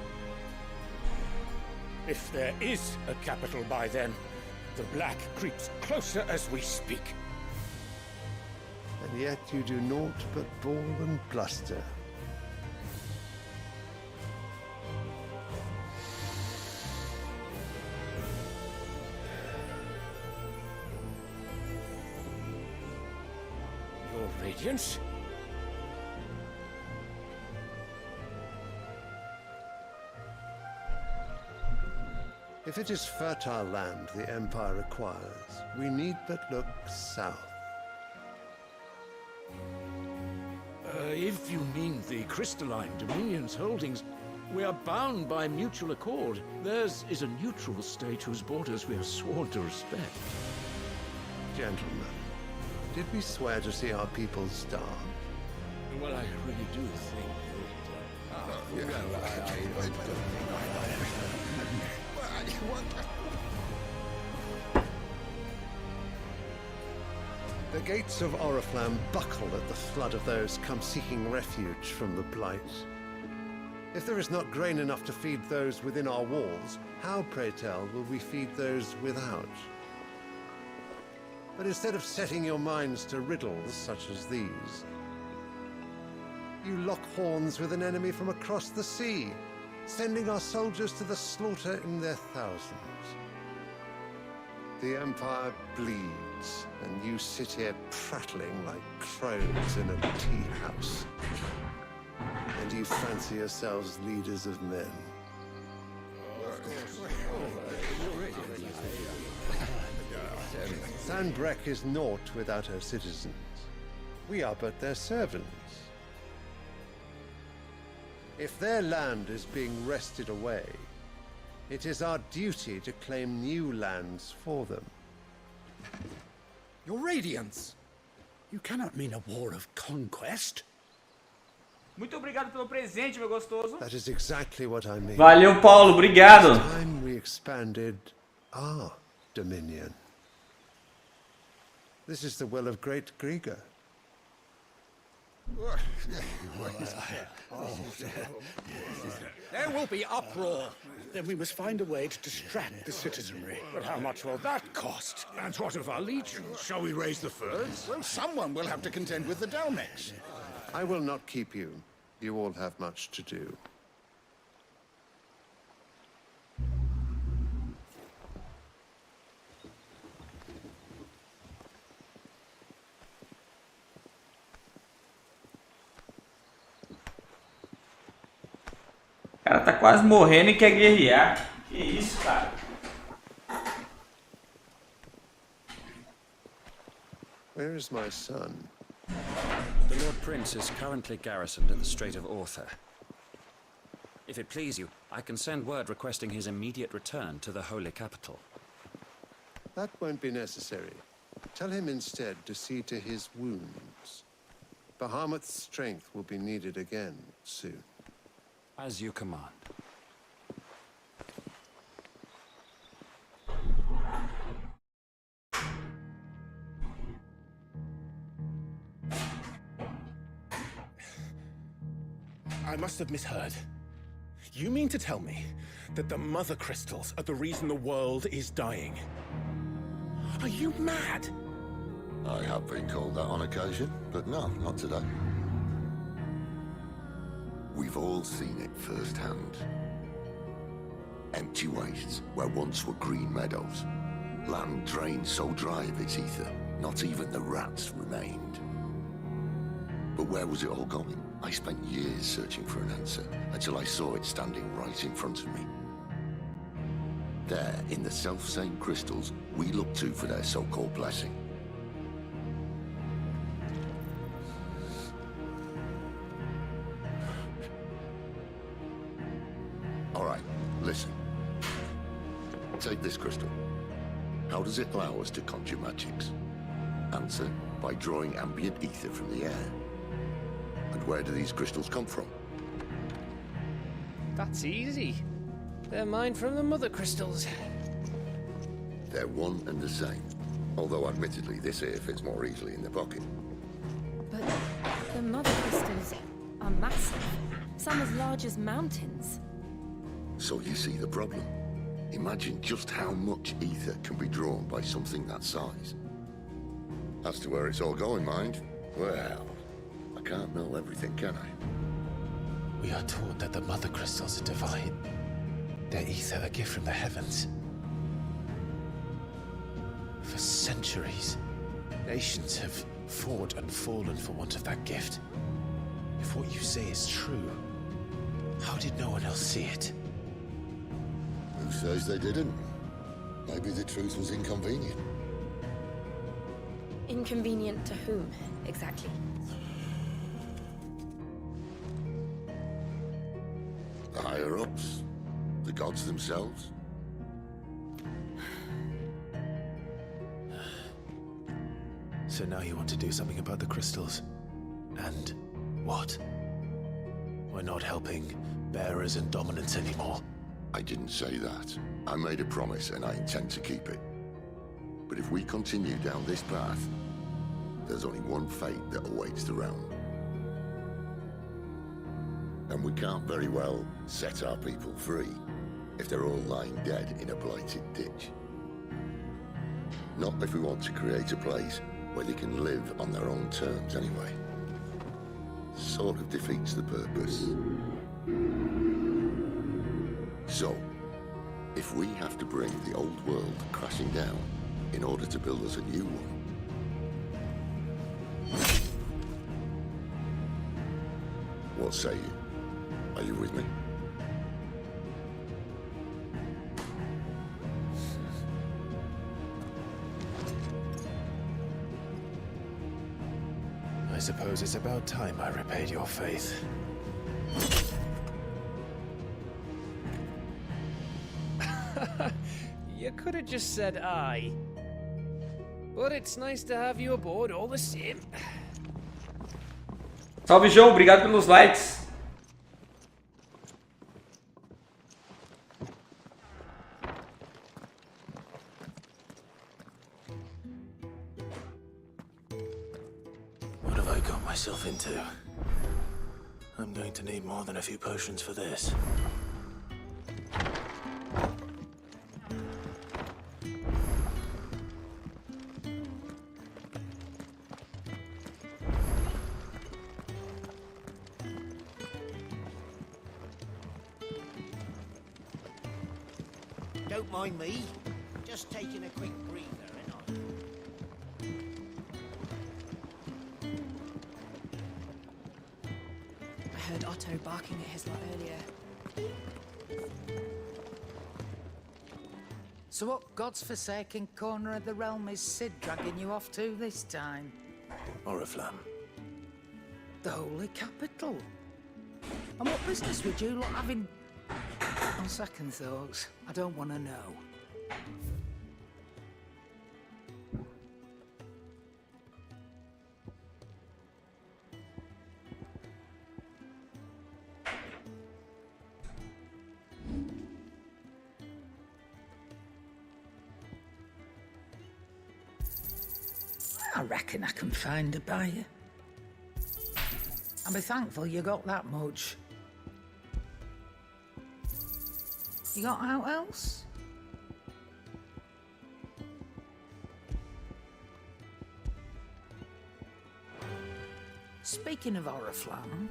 If there is a capital by then, the black creeps closer as we speak. And yet you do naught but bawl and bluster. Radiance? If it is fertile land the Empire requires, we need but look south. If you mean the crystalline Dominion's holdings, we are bound by mutual accord. Theirs is a neutral state whose borders we have sworn to respect. Gentlemen, did we swear to see our people starve? Well, I really do think The gates of Oriflamme buckle at the flood of those come seeking refuge from the Blight. If there is not grain enough to feed those within our walls, how, pray tell, will we feed those without? But instead of setting your minds to riddles such as these, you lock horns with an enemy from across the sea, sending our soldiers to the slaughter in their thousands. The Empire bleeds, and you sit here prattling like crows in a tea house. And you fancy yourselves leaders of men. Sanbreque is naught without her citizens. We are but their servants. If their land is being wrested away, it is our duty to claim new lands for them. Your Radiance! You cannot mean a war of conquest. Muito obrigado pelo presente, meu gostoso. That is exactly what I mean. Valeu, Paulo. Obrigado. It's time we expanded our dominion. This is the will of great Grieger. There will be uproar. Then we must find a way to distract the citizenry. But how much will that cost? And what of our legions? Shall we raise the furs? Well, someone will have to contend with the Dalmex. I will not keep you. You all have much to do. O cara tá quase morrendo e quer guerrear. Que isso, cara? Where is my son? The Lord Prince is currently garrisoned at the Strait of Author. If it please you, I can send word requesting his immediate return to the Holy Capital. That won't be necessary. Tell him instead to see to his wounds. Bahamut's strength will be needed again soon. As you command. I must have misheard. You mean to tell me that the Mother Crystals are the reason the world is dying? Are you mad? I have been called that on occasion, but no, not today. We've all seen it firsthand. Empty wastes where once were green meadows. Land drained so dry of its ether, not even the rats remained. But where was it all going? I spent years searching for an answer, until I saw it standing right in front of me. There, in the self-same crystals we look to for their so-called blessing. All right, listen. Take this crystal. How does it allow us to conjure magics? Answer, by drawing ambient ether from the air. And where do these crystals come from? That's easy. They're mined from the Mother Crystals. They're one and the same. Although admittedly this here fits more easily in the pocket. But the Mother Crystals are massive. Some as large as mountains. So you see the problem. Imagine just how much ether can be drawn by something that size. As to where it's all going, mind, well, I can't know everything, can I? We are taught that the Mother Crystals are divine. Their ether a gift from the heavens. For centuries, nations have fought and fallen for want of that gift. If what you say is true, how did no one else see it? Who says they didn't? Maybe the truth was inconvenient. Inconvenient to whom, exactly? The higher-ups? The gods themselves? So now you want to do something about the crystals. And what? We're not helping bearers and dominants anymore. I didn't say that. I made a promise and I intend to keep it. But if we continue down this path, there's only one fate that awaits the realm. And we can't very well set our people free if they're all lying dead in a blighted ditch. Not if we want to create a place where they can live on their own terms anyway. Sort of defeats the purpose. So, if we have to bring the old world crashing down in order to build us a new one, what say you? Are you with me? I suppose it's about time I repaid your faith. You could have just said aye. But it's nice to have you aboard all the same. Salve, João. Obrigado pelos likes. What have I got myself into? I'm going to need more than a few potions for this. Don't mind me. Just taking a quick breather, I heard Otto barking at his lot earlier. So what god's forsaken corner of the realm is Sid dragging you off to this time? Oriflamme. The holy capital. And what business would you lot have in... On second thoughts, I don't want to know. I reckon I can find a buyer. I'll be thankful you got that much. You got out else? Speaking of Oriflamme,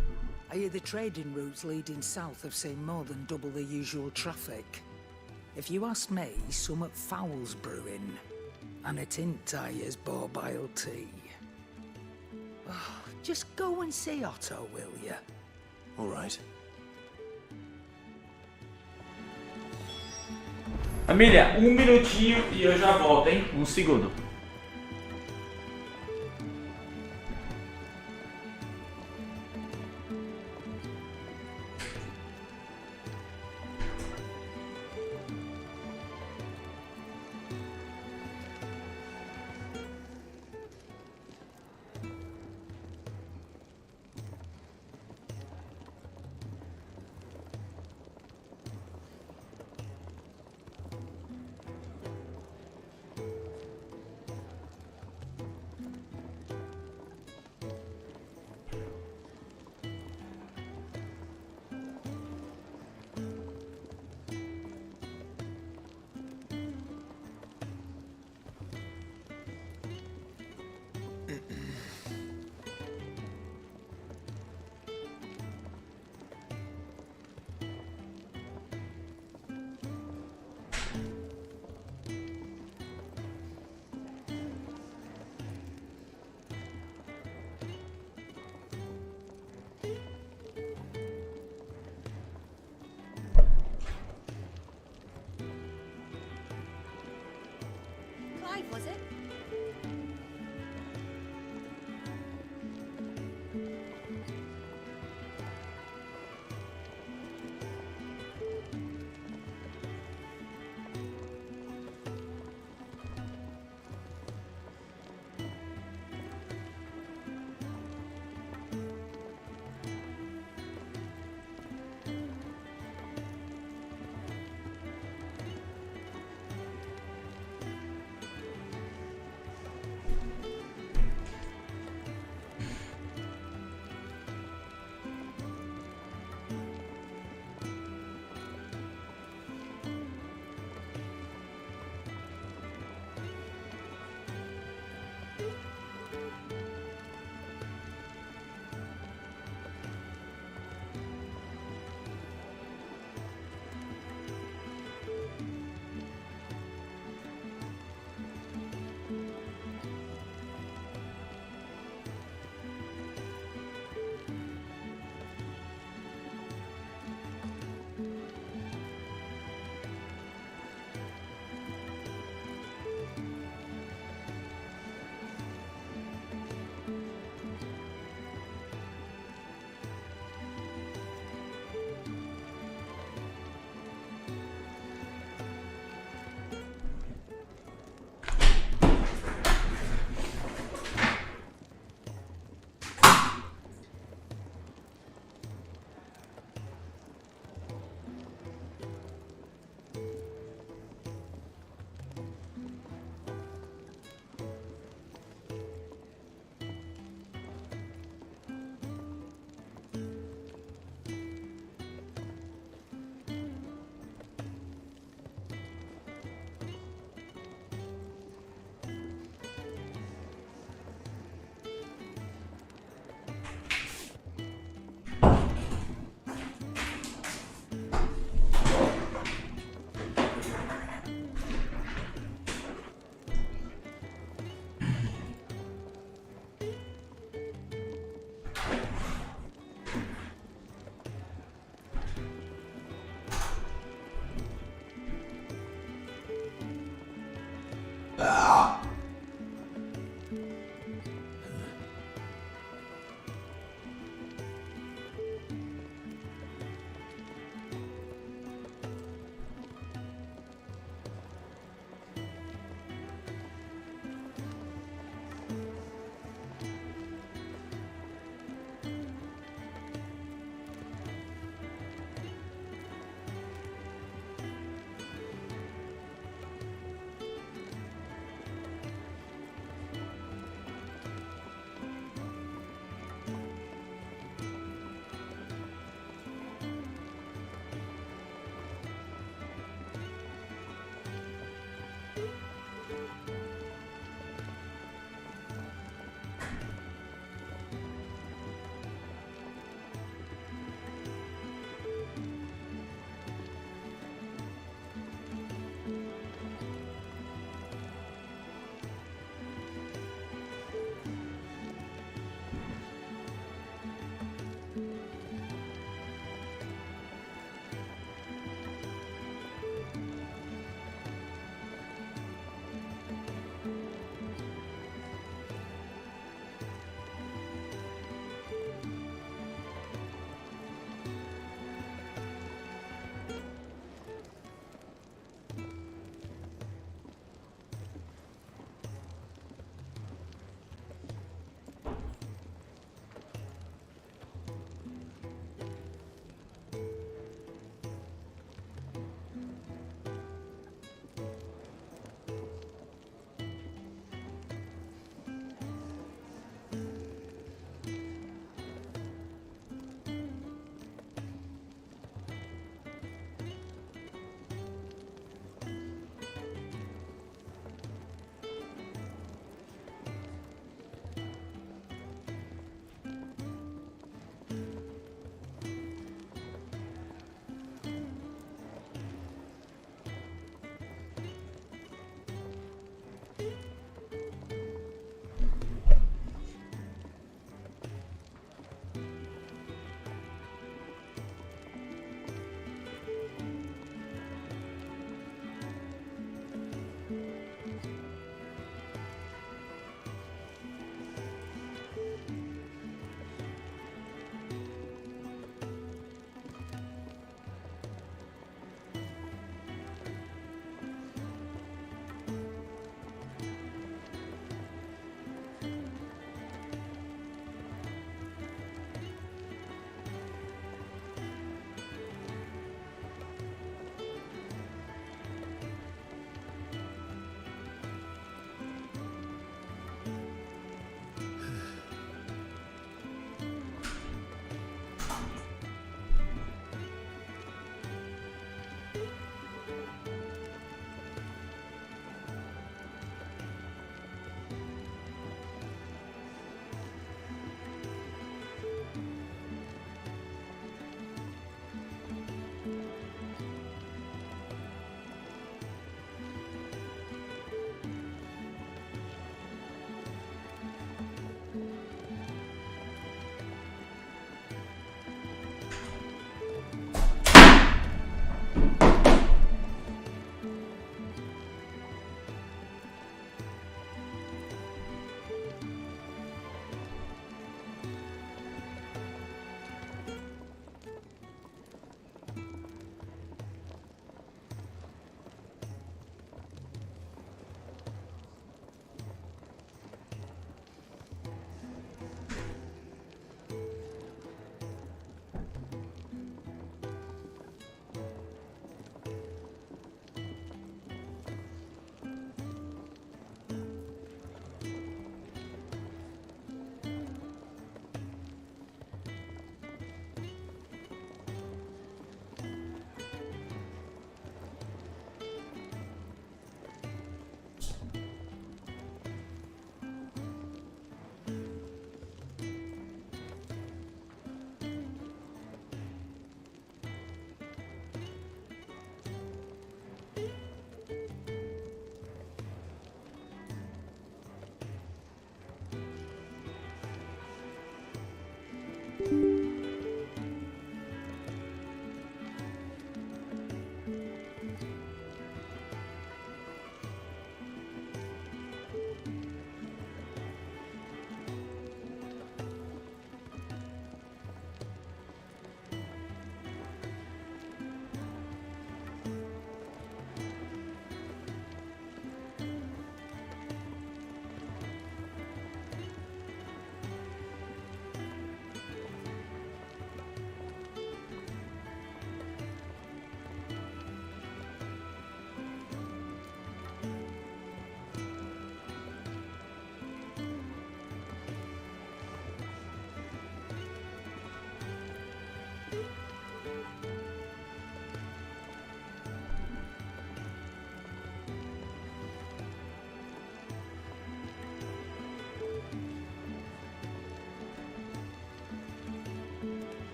I hear the trading routes leading south have seen more than double the usual traffic. If you ask me, summat foul's brewing, and it ain't Tyre's borbile tea. Oh, just go and see Otto, will you? All right. Família, um minutinho e eu já volto, hein? Um segundo.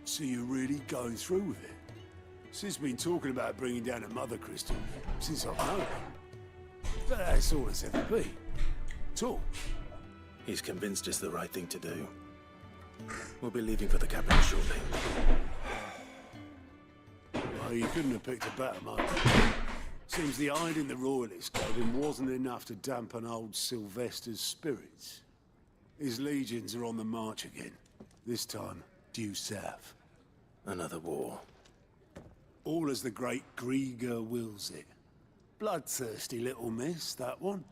So you're really going through with it? Sid's been talking about bringing down a mother crystal since I've known him. But that's all it's ever been. Talk. He's convinced it's the right thing to do. We'll be leaving for the capital shortly. Well, you couldn't have picked a better moment. Seems the hiding the royalists gave him wasn't enough to dampen old Sylvester's spirits. His legions are on the march again. This time, due south. Another war. All as the great Grieger wills it. Bloodthirsty little miss, that one.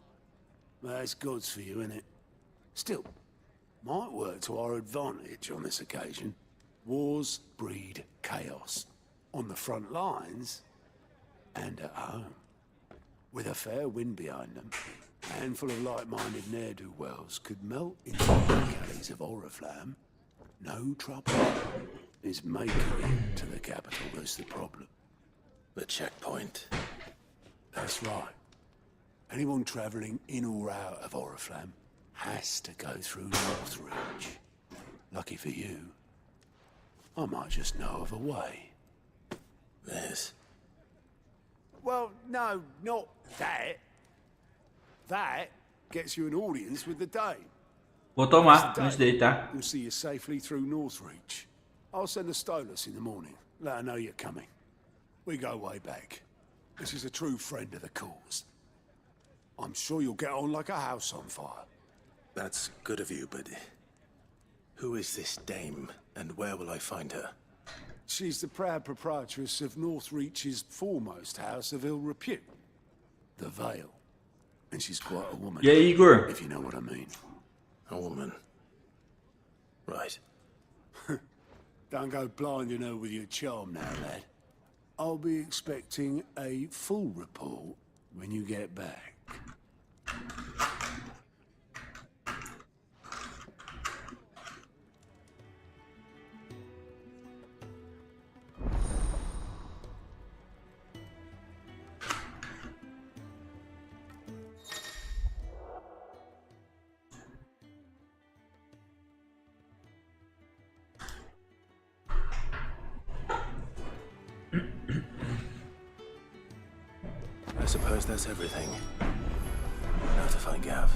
That's God's for you, innit? Still, might work to our advantage on this occasion. Wars breed chaos. On the front lines, and at home. With a fair wind behind them, a handful of like-minded ne'er-do-wells could melt into the alleys of Oriflamme. No trouble. Is making it to the capital that's the problem. The checkpoint. That's right. Anyone travelling in or out of Oriflamme has to go through Northridge. Lucky for you, I might just know of a way. This? Well, no, not that. That gets you an audience with the Dame. Vou tomar antes dele, tá? We'll see you safely through Northreach. I'll send the Stolas in the morning. Let her know you're coming. We go way back. This is a true friend of the cause. I'm sure you'll get on like a house on fire. That's good of you, but who is this dame, and where will I find her? She's the proud proprietress of Northreach's foremost house of ill repute, the Vale. And she's quite a woman. Yeah, Igor. If you know what I mean. A woman. Right. Don't go blinding her with your charm now, lad. I'll be expecting a full report when you get back. I suppose that's everything. Now to find Gav.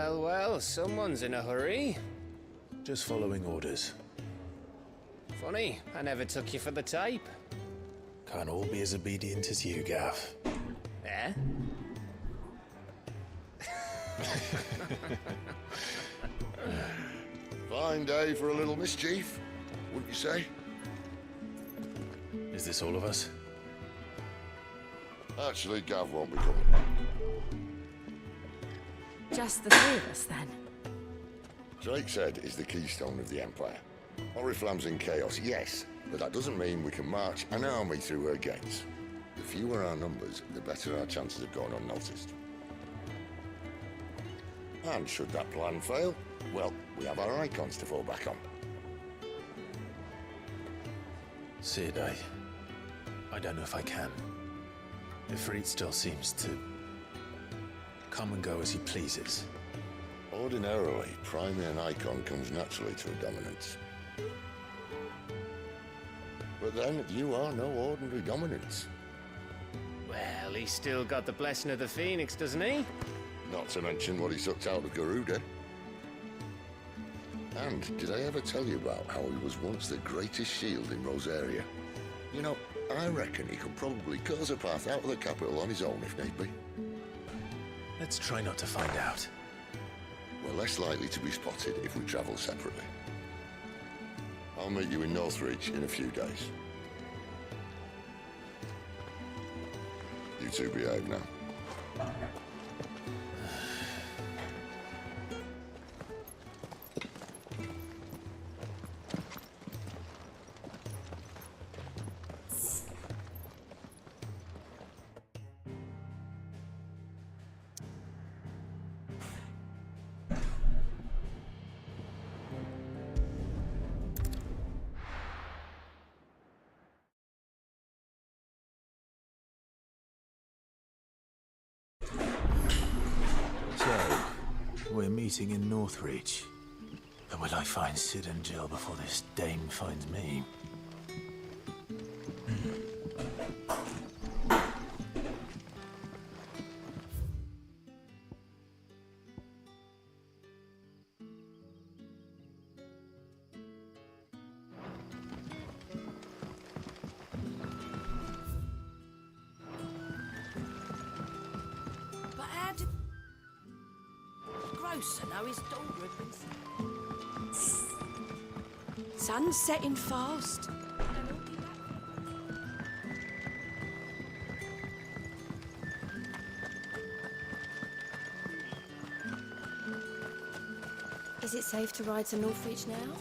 Well, well, someone's in a hurry. Just following orders. Funny, I never took you for the type. Can't all be as obedient as you, Gav. Eh? Fine day for a little mischief, wouldn't you say? Is this all of us? Actually, Gav won't be coming. Just the three of us, then. Drake's Head is the keystone of the Empire. Oriflamme's in chaos, yes, but that doesn't mean we can march an army through her gates. The fewer our numbers, the better our chances of going unnoticed. And should that plan fail, well, we have our icons to fall back on. Sid, I don't know if I can. Ifrit still seems to come and go as he pleases. Ordinarily, priming an icon comes naturally to a dominance. But then, you are no ordinary dominance. Well, he's still got the blessing of the Phoenix, doesn't he? Not to mention what he sucked out of Garuda. And did I ever tell you about how he was once the greatest shield in Rosaria? You know, I reckon he could probably cut us a path out of the capital on his own if need be. Let's try not to find out. We're less likely to be spotted if we travel separately. I'll meet you in Northreach in a few days. You two behave now. We're meeting in Northreach. But will I find Sid and Jill before this dame finds me? But how did... Grocer know his daughter had been... Sun's setting fast. Is it safe to ride to Northreach now?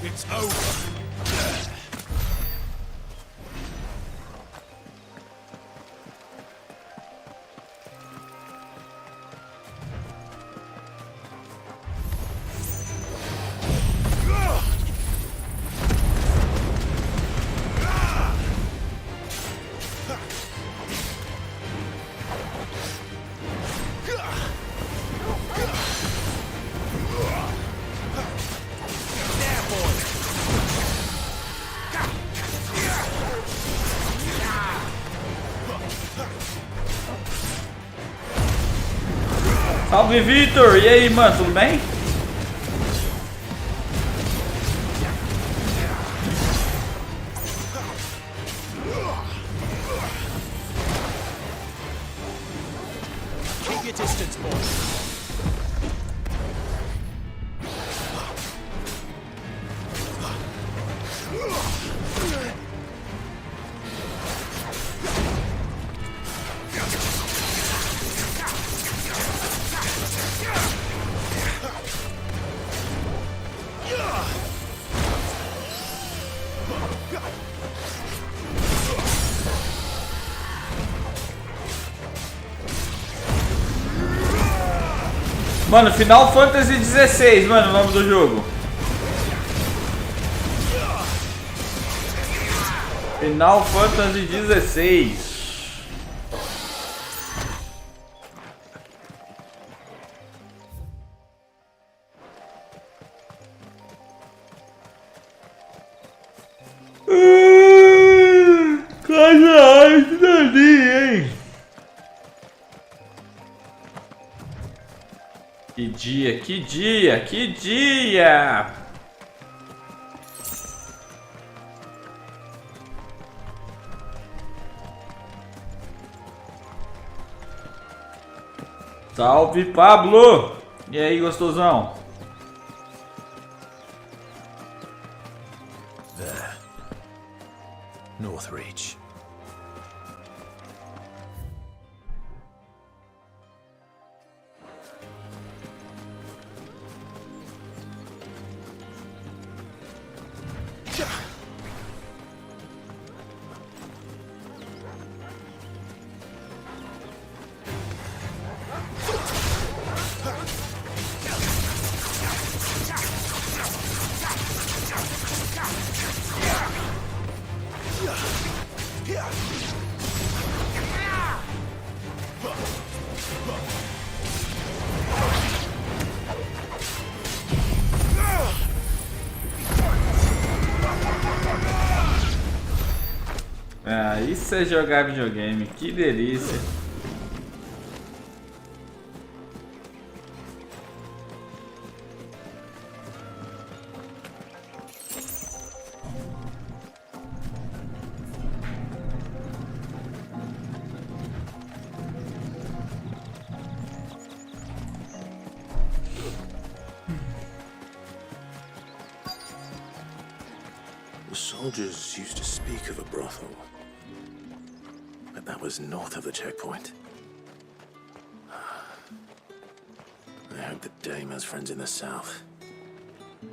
It's over. Salve, Victor! E aí, mano, tudo bem? Keep your distance, boy. Mano, Final Fantasy XVI, mano, o nome do jogo. Final Fantasy XVI. Casa dali, hein? Que dia, que dia, que dia! Salve, Pablo! E aí, gostosão? There. Northreach. Ah, isso é jogar videogame, que delícia. The soldiers used to speak of a brothel, but that was north of the checkpoint. I hope the dame has friends in the south.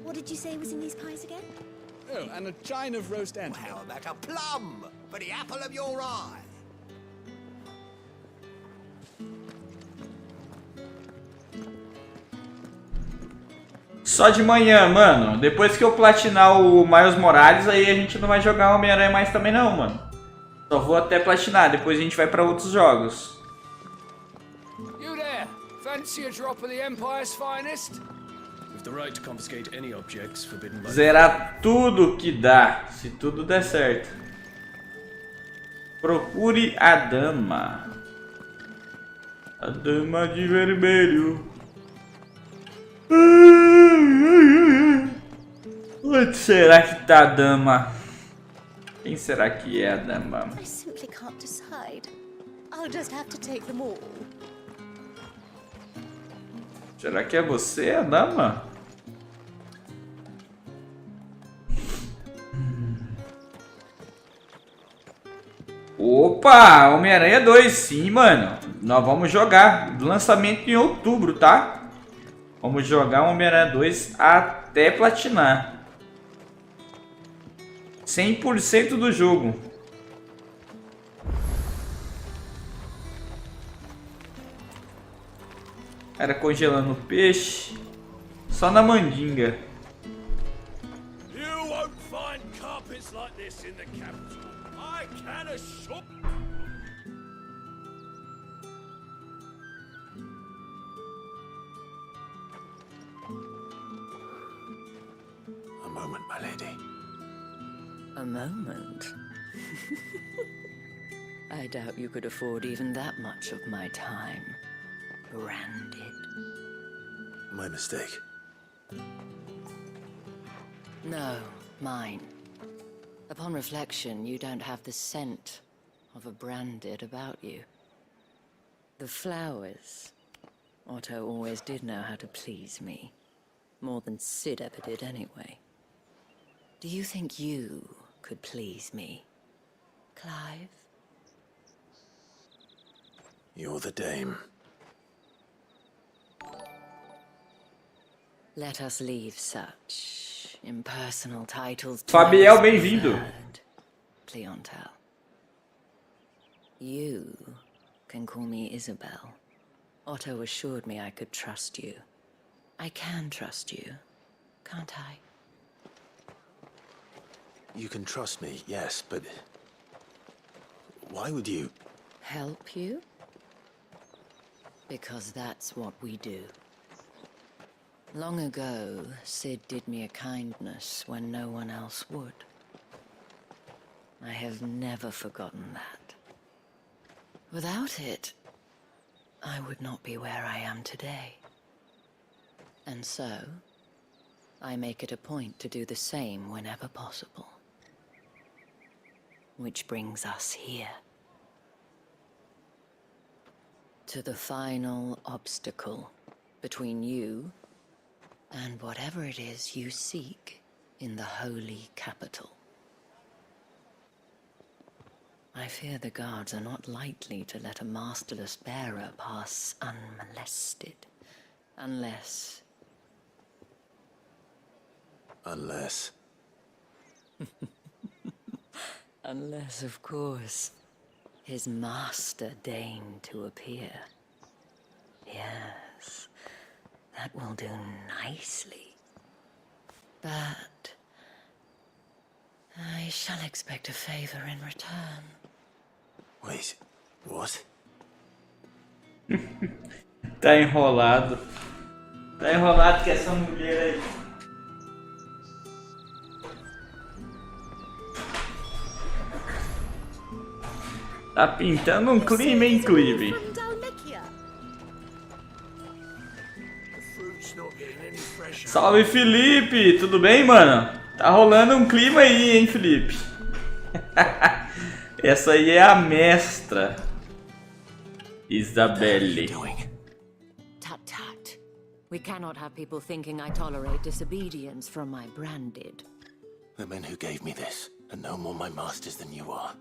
What did you say was in these pies again? Oh, and a chine of roast ant. How about a plum for the apple of your eye? Só de manhã, mano. Depois que eu platinar o Miles Morales, aí a gente não vai jogar Homem-Aranha mais também não, mano. Só vou até platinar, depois a gente vai pra outros jogos. You there? Fancy a drop of the Empire's finest? With the right to confiscate any objects forbidden by Zerar tudo que dá, se tudo der certo. Procure a dama. A dama de vermelho. Onde será que tá a dama? Quem será que é a dama? I simply can't decide. I'll just have to take them all. Será que é você, a dama? Opa, Homem-Aranha 2, sim, mano. Nós vamos jogar. Lançamento em outubro, tá? Vamos jogar Homem-Aranha 2 até platinar. 100% do jogo. Cara congelando peixe. Só na mandinga. You won't find carpets like this in the capital. I can assure. A moment, my lady. A moment? I doubt you could afford even that much of my time. Branded. My mistake. No, mine. Upon reflection, you don't have the scent of a branded about you. The flowers. Otto always did know how to please me. More than Sid ever did anyway. Do you think you could please me, Clive? You're the dame. Let us leave such impersonal titles to Fabiel, those bem-vindo. preferred. Cleontel. You can call me Isabel. Otto assured me I could trust you. I can trust you, can't I? You can trust me, yes, but... why would you... Help you? Because that's what we do. Long ago, Sid did me a kindness when no one else would. I have never forgotten that. Without it, I would not be where I am today. And so, I make it a point to do the same whenever possible. Which brings us here. To the final obstacle between you and whatever it is you seek in the holy capital. I fear the guards are not likely to let a masterless bearer pass unmolested. Unless... Unless... Unless, of course, his master deigned to appear. Yes, that will do nicely. But... I shall expect a favor in return. Wait, what? Tá enrolado. Tá enrolado que essa mulher aí. Tá pintando um clima, hein, Clive? Salve, Felipe! Tudo bem, mano? Tá rolando um clima aí, hein, Felipe? Essa aí é a mestra. Isabelle. Tut tut. We cannot have people thinking I tolerate disobedience from my branded. The men who gave me this are no more my masters than you are.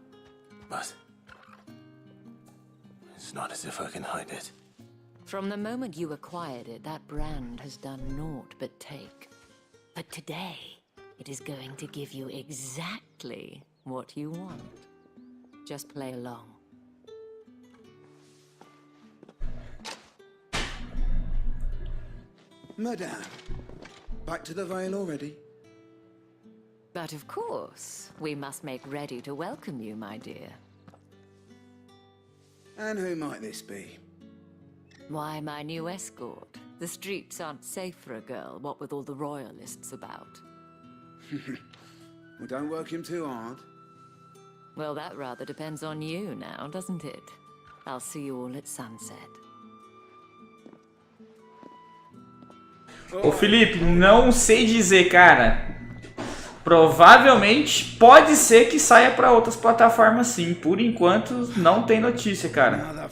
But... it's not as if I can hide it. From the moment you acquired it, that brand has done naught but take. But today, it is going to give you exactly what you want. Just play along. Madame, back to the Vale already? But of course, we must make ready to welcome you, my dear. And who might this be? Why, my new escort. The streets aren't safe for a girl, what with all the royalists about. Well, don't work him too hard. Well, that rather depends on you now, doesn't it? I'll see you all at sunset. Ô Felipe, não sei dizer, cara. Provavelmente pode ser que saia para outras plataformas sim. Por enquanto não tem notícia, cara.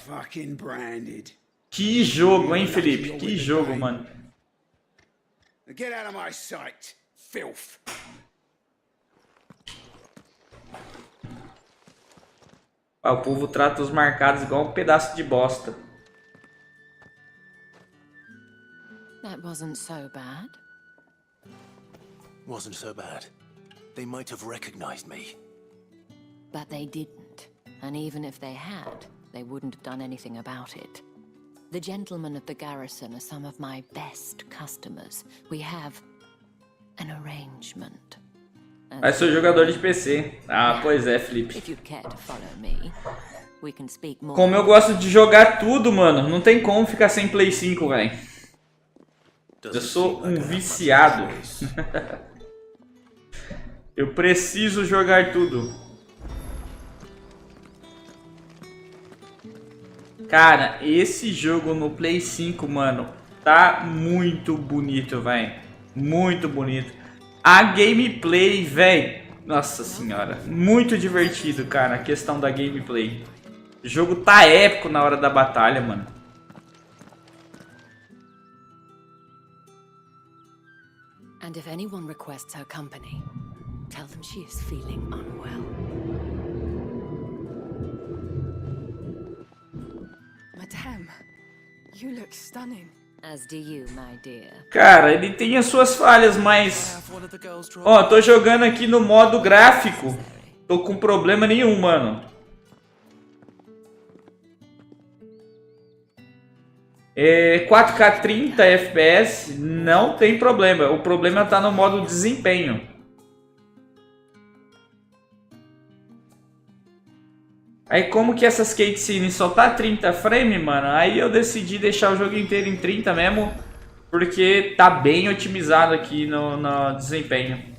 Que jogo, hein, Felipe? Que jogo, mano. Get out of my sight, filth. O povo trata os marcados igual um pedaço de bosta. That wasn't so bad. Wasn't so bad. They might have recognized me. But they didn't. And even if they had, they wouldn't have done anything about it. The gentlemen of the garrison are some of my best customers. We have an arrangement. Ah, sou jogador de PC. Ah, pois é, Felipe. If you'd care to follow me, we can speak more. Como eu gosto de jogar tudo, mano, não tem como ficar sem Play 5, velho. Eu sou um viciado. Eu preciso jogar tudo. Cara, esse jogo no Play 5, mano, tá muito bonito, velho. Muito bonito. A gameplay, velho. Nossa senhora. Muito divertido, cara, a questão da gameplay. O jogo tá épico na hora da batalha, mano. And if anyone requests her company, tell them she is feeling unwell. Madame, you look stunning. As do you, my dear. Cara, ele tem as suas falhas, mas... Ó, tô jogando aqui no modo gráfico. Tô com problema nenhum, mano. 4K 30 FPS, não tem problema. O problema tá no modo desempenho. Aí como que essas cutscenes só tá 30 frames, mano, aí eu decidi deixar o jogo inteiro em 30 mesmo, porque tá bem otimizado aqui no desempenho.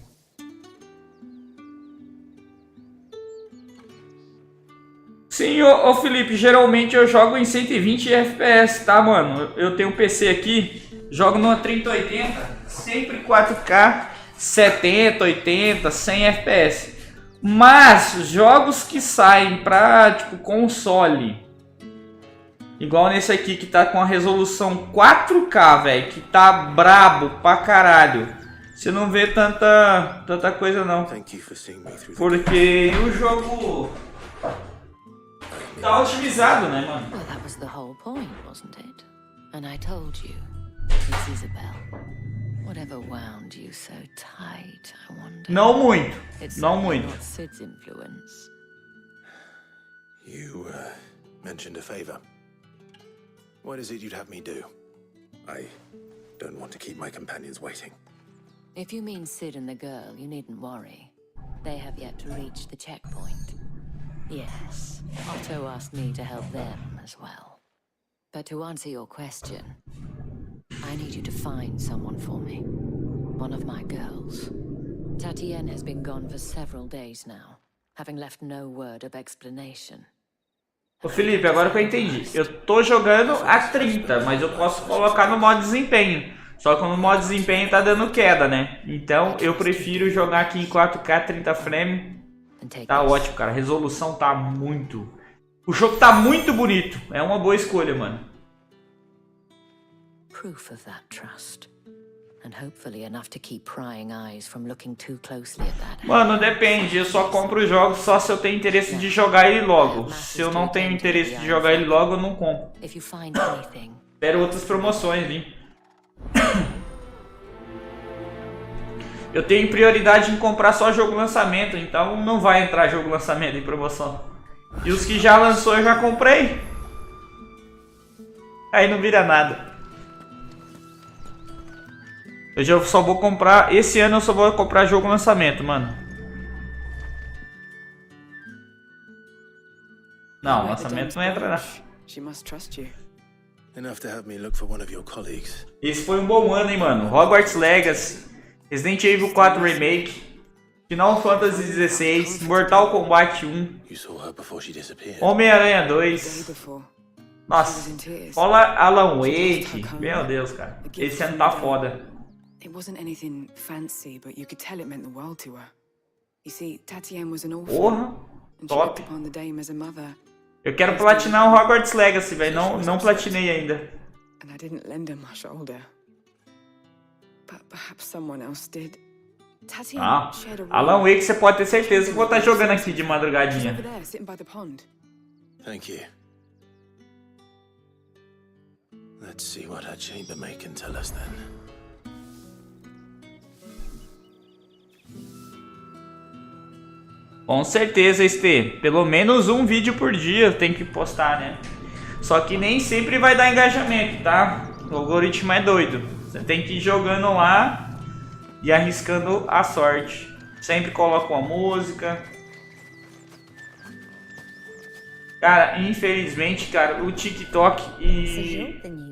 Sim, ô Felipe, geralmente eu jogo em 120 FPS, tá, mano? Eu tenho um PC aqui, jogo numa 3080, sempre 4K, 70, 80, 100 FPS. Mas jogos que saem pra, tipo, console, igual nesse aqui que tá com a resolução 4K, velho, que tá brabo pra caralho. Você não vê tanta coisa não. Porque o jogo tá otimizado, né, mano? Well, that was the whole point, wasn't it? And I told you, it's Isabel. Whatever wound you so tight, I wonder. Não muito. It's Não certainly muito. not Sid's influence. You mentioned a favor. What is it you'd have me do? I don't want to keep my companions waiting. If you mean Sid and the girl, you needn't worry. They have yet to reach the checkpoint. Yes, Otto asked me to help them as well. But to answer your question, I need you to find someone for me. One of my girls. Tatienne has been gone for several days now, having left no word of explanation. Ô Felipe, agora que eu entendi. Eu tô jogando a 30, mas eu posso colocar no modo desempenho. Só que no modo desempenho tá dando queda, né? Então eu prefiro jogar aqui em 4K 30 frames. Tá ótimo, cara. A resolução tá muito... O jogo tá muito bonito. É uma boa escolha, mano. Proof of that trust. And hopefully enough to keep prying eyes from looking too closely at that. Mano, depende. Eu só compro os jogos só se eu tenho interesse de jogar ele logo. Se eu não tenho interesse de jogar ele logo, eu não compro. Espero outras promoções, hein? Eu tenho prioridade em comprar só jogo lançamento, então não vai entrar jogo lançamento em promoção. E os que já lançou eu já comprei. Aí não vira nada. Eu já só vou comprar... Esse ano eu só vou comprar jogo lançamento, mano. Não, lançamento não entra não. Esse foi um bom ano, hein, mano. Hogwarts Legacy, Resident Evil 4 Remake, Final Fantasy XVI, Mortal Kombat 1, Homem-Aranha 2. Nossa, rola Alan Wake. Meu Deus, cara. Esse ano tá foda. It wasn't anything fancy, but you could tell it meant the world to her. You see, Tatienne was an orphan, Porra, and she top. looked upon the dame as a mother. Eu quero platinar o Hogwarts Legacy, velho. Não platinei ainda. And I didn't lend her my shoulder. But perhaps someone else did. Tatienne shared a Alan Wake você pode ter certeza que eu vou estar jogando aqui de madrugadinha. over there, sitting by the pond. Thank you. Let's see what her chambermaid can tell us then. Com certeza, Stê. Pelo menos um vídeo por dia tem que postar, né? Só que nem sempre vai dar engajamento, tá? O algoritmo é doido. Você tem que ir jogando lá e arriscando a sorte. Sempre coloca uma música. Cara, infelizmente, cara, o TikTok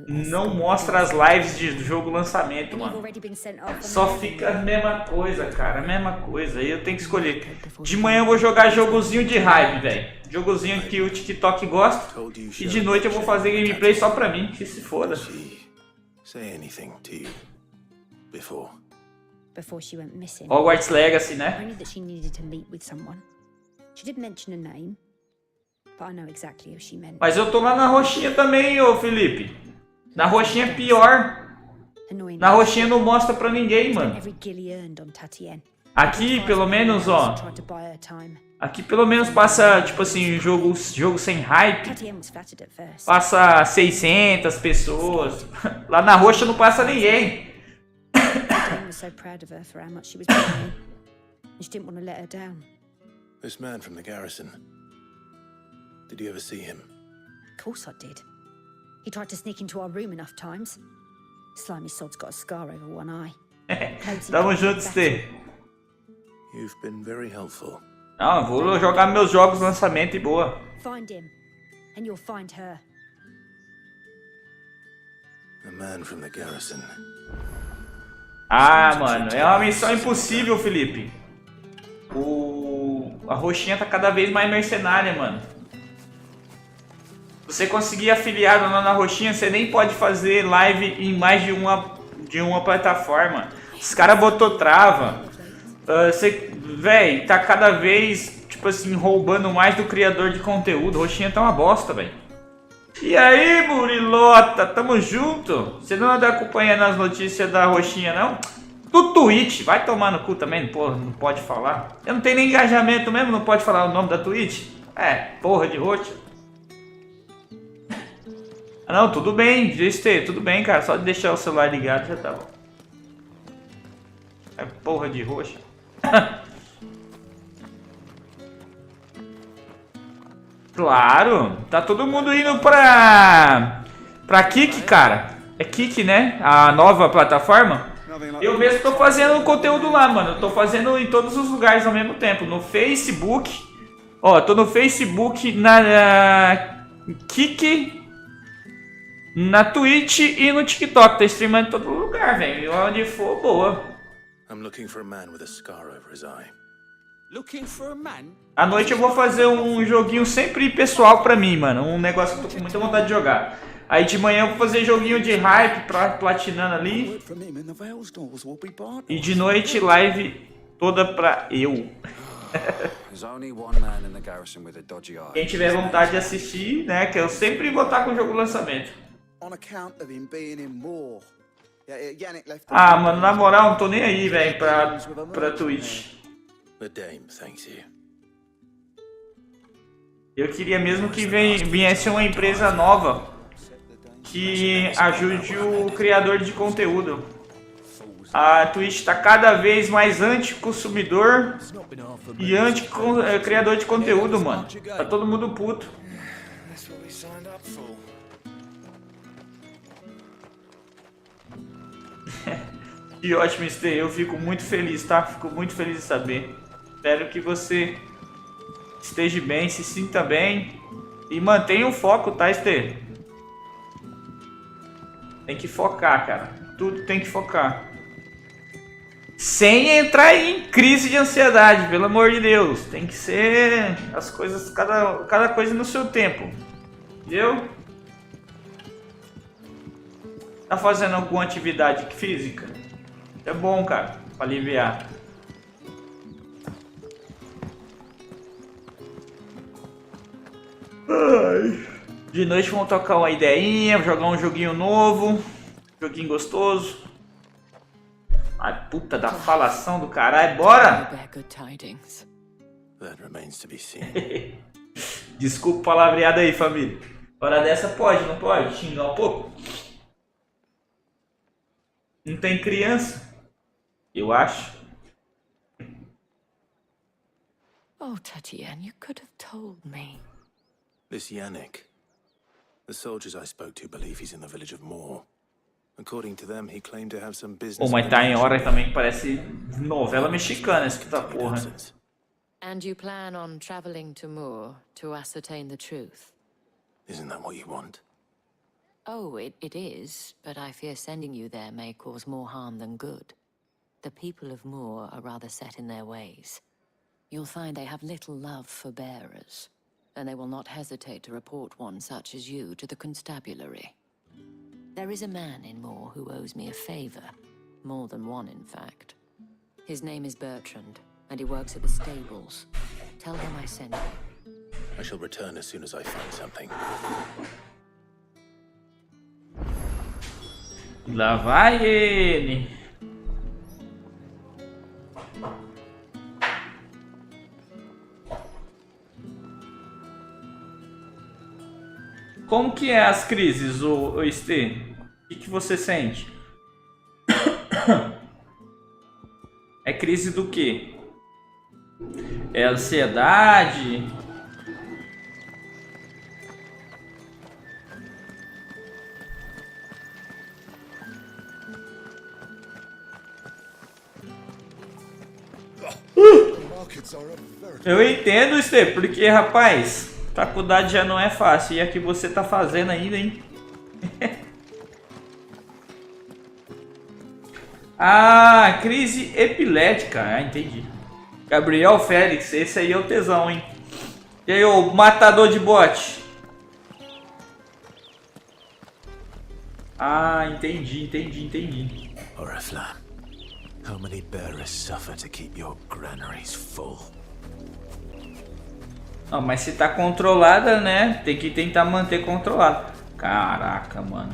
não mostra as lives de jogo lançamento, mano. Só fica a mesma coisa, cara, a mesma coisa. Aí eu tenho que escolher. De manhã eu vou jogar jogozinho de hype, velho. Jogozinho que o TikTok gosta. E de noite eu vou fazer gameplay só pra mim, que se foda. Before she went missing. Hogwarts Legacy, né? I knew that she needed to meet with someone. She did mention a name, but I know exactly who she meant. Mas eu tô lá na roxinha também, ô Felipe. Na roxinha é pior. Na roxinha não mostra pra ninguém, mano. Aqui, pelo menos, ó. Aqui, pelo menos, passa, tipo assim, jogo sem hype. Passa 600 pessoas. Lá na roxa não passa ninguém. This man from the garrison. Did you ever see him? Of course I did. He tried to sneak into our room enough times. Slimy sod's got a scar over one eye. Tamo junto, Stê. You've been very helpful. Não, vou jogar meus jogos de lançamento e boa. Find him, and you'll find her. A man from the garrison. Ah, mano, é uma missão impossível, Felipe. A roxinha tá cada vez mais mercenária, mano. Você conseguir afiliado na roxinha, você nem pode fazer live em mais de uma plataforma. Os caras botou trava. Véi, tá cada vez, tipo assim, roubando mais do criador de conteúdo. Roxinha tá uma bosta, velho. E aí, Burilota, tamo junto? Você não anda acompanhando as notícias da roxinha, não? Do Twitch, vai tomar no cu também, porra, não pode falar. Eu não tenho nem engajamento mesmo, não pode falar o nome da Twitch? É, porra de roxa. Ah, não, tudo bem, tudo bem, cara, só de deixar o celular ligado já tá bom. É porra de roxa. Claro, tá todo mundo indo pra Kik, cara. É Kik, né? A nova plataforma. Eu mesmo tô fazendo conteúdo lá, mano. Eu tô fazendo em todos os lugares ao mesmo tempo. No Facebook. Ó, tô no Facebook, na Kik, na Twitch e no TikTok. Tô streamando em todo lugar, velho. Onde for, boa. I'm looking for a man with a scar over his eye. Looking for a man? À noite eu vou fazer um joguinho sempre pessoal pra mim, mano. Um negócio que eu tô com muita vontade de jogar. Aí de manhã eu vou fazer joguinho de hype pra platinando ali. E de noite live toda pra eu. Quem tiver vontade de assistir, né? Que eu sempre vou estar com o jogo lançamento. Ah, mano, na moral, não tô nem aí, velho, pra Twitch. Eu queria mesmo que viesse uma empresa nova que ajude o criador de conteúdo. A Twitch tá cada vez mais anti-consumidor e anti-criador de conteúdo, mano. Tá todo mundo puto. Que ótimo, Stê. Eu fico muito feliz, tá? Fico muito feliz de saber. Espero que você esteja bem, se sinta bem e mantenha o foco, tá, Stê? Tem que focar, cara. Tudo tem que focar. Sem entrar em crise de ansiedade, pelo amor de Deus. Tem que ser as coisas, cada coisa no seu tempo. Entendeu? Tá fazendo alguma atividade física? É bom, cara, pra aliviar. Ai. De noite vamos tocar uma ideinha, jogar um joguinho novo. Joguinho gostoso. Ai, puta da falação do caralho, bora! Desculpa o palavreado aí, família. Hora dessa pode, não pode? Xingar um pouco? Não tem criança? Eu acho. Oh, Tatiana, you could have told me. This Yannick. The soldiers I spoke to believe he's in the village of Moor. According to them, he claimed to have some business. Pô, mas tá em hora também que parece novela mexicana essa que tá porra. And you plan on traveling to Moor to ascertain the truth? Isn't that what you want? Oh, it is, but I fear sending you there may cause more harm than good. The people of Moor are rather set in their ways. You'll find they have little love for bearers, and they will not hesitate to report one such as you to the constabulary. There is a man in Moor who owes me a favor. More than one, in fact. His name is Bertrand, and he works at the stables. Tell him I sent you. I shall return as soon as I find something. Lá vai ele. Como que é as crises, o Stê? O que você sente? É crise do quê? É ansiedade? Eu entendo, Stê, porque, rapaz, faculdade já não é fácil. E a que você tá fazendo ainda, hein? Ah, crise epilética. Ah, entendi. Gabriel Félix, esse aí é o tesão, hein? E aí, o matador de bote? Ah, entendi. Oriflamme, how many bearers suffer to keep your granaries full? Não, mas se tá controlada, né? Tem que tentar manter controlado. Caraca, mano.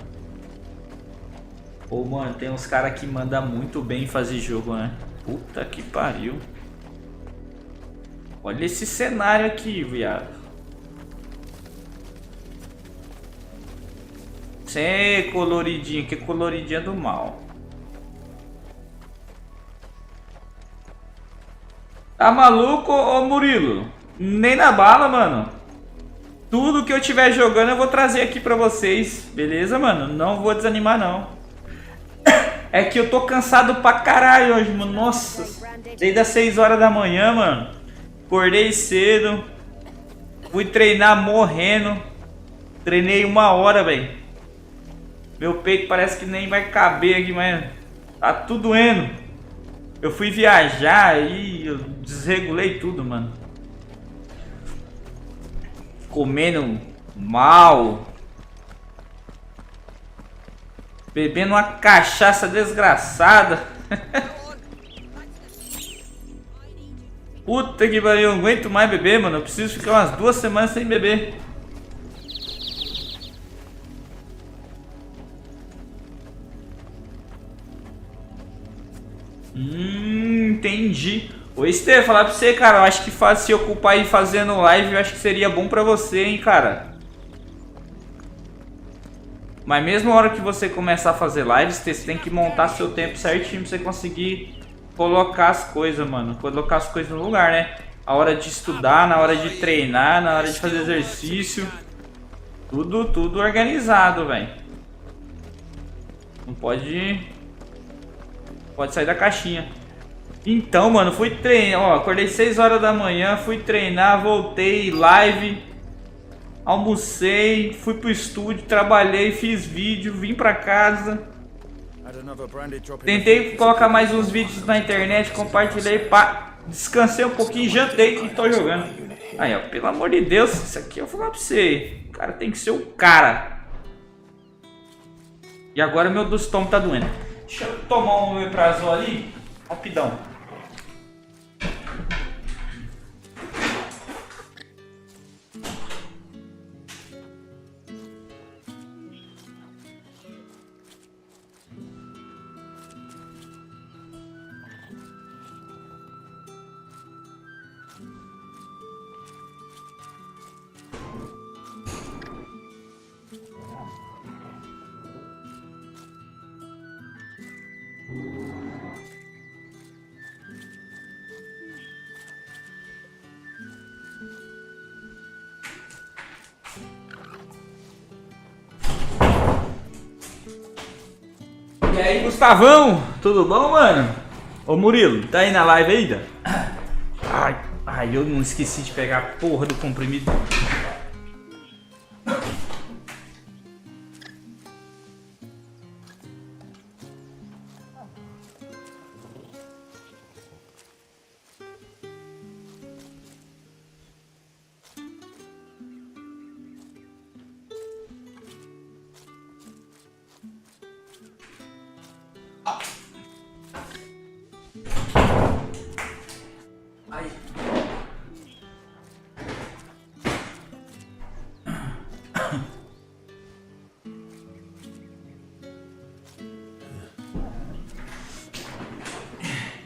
Pô, mano, tem uns caras que mandam muito bem fazer jogo, né? Puta que pariu. Olha esse cenário aqui, viado. Sem coloridinho, que coloridinha do mal. Tá maluco, ô Murilo? Nem na bala, mano. Tudo que eu tiver jogando eu vou trazer aqui pra vocês. Beleza, mano? Não vou desanimar, não. É que eu tô cansado pra caralho hoje, mano. Nossa. Desde as 6 horas da manhã, mano. Acordei cedo. Fui treinar morrendo. Treinei 1 hora, velho. Meu peito parece que nem vai caber aqui, mas tá tudo doendo. Eu fui viajar e eu desregulei tudo, mano. Comendo mal. Bebendo uma cachaça desgraçada. Puta que pariu, eu não aguento mais beber, mano. Eu preciso ficar umas 2 semanas sem beber. Entendi. Ô Estê, falar pra você, cara, eu acho que se ocupar aí fazendo live, eu acho que seria bom pra você, hein, cara. Mas mesmo a hora que você começar a fazer lives, você tem que montar seu tempo certinho pra você conseguir colocar as coisas, mano. Colocar as coisas no lugar, né? A hora de estudar, na hora de treinar, na hora de fazer exercício. Tudo organizado, velho. Não pode sair da caixinha. Então, mano, fui treinar, ó, acordei 6 horas da manhã, fui treinar, voltei, live, almocei, fui pro estúdio, trabalhei, fiz vídeo, vim pra casa. Tentei colocar mais uns vídeos na internet, compartilhei, pá, descansei um pouquinho, jantei e tô jogando. Aí, ó, pelo amor de Deus, isso aqui eu vou falar pra você, o cara tem que ser o cara. E agora meu estômago tá doendo. Deixa eu tomar um omeprazol ali, rapidão. E aí, Gustavão? Tudo bom, mano? Ô, Murilo, tá aí na live ainda? Ai, eu não esqueci de pegar a porra do comprimido.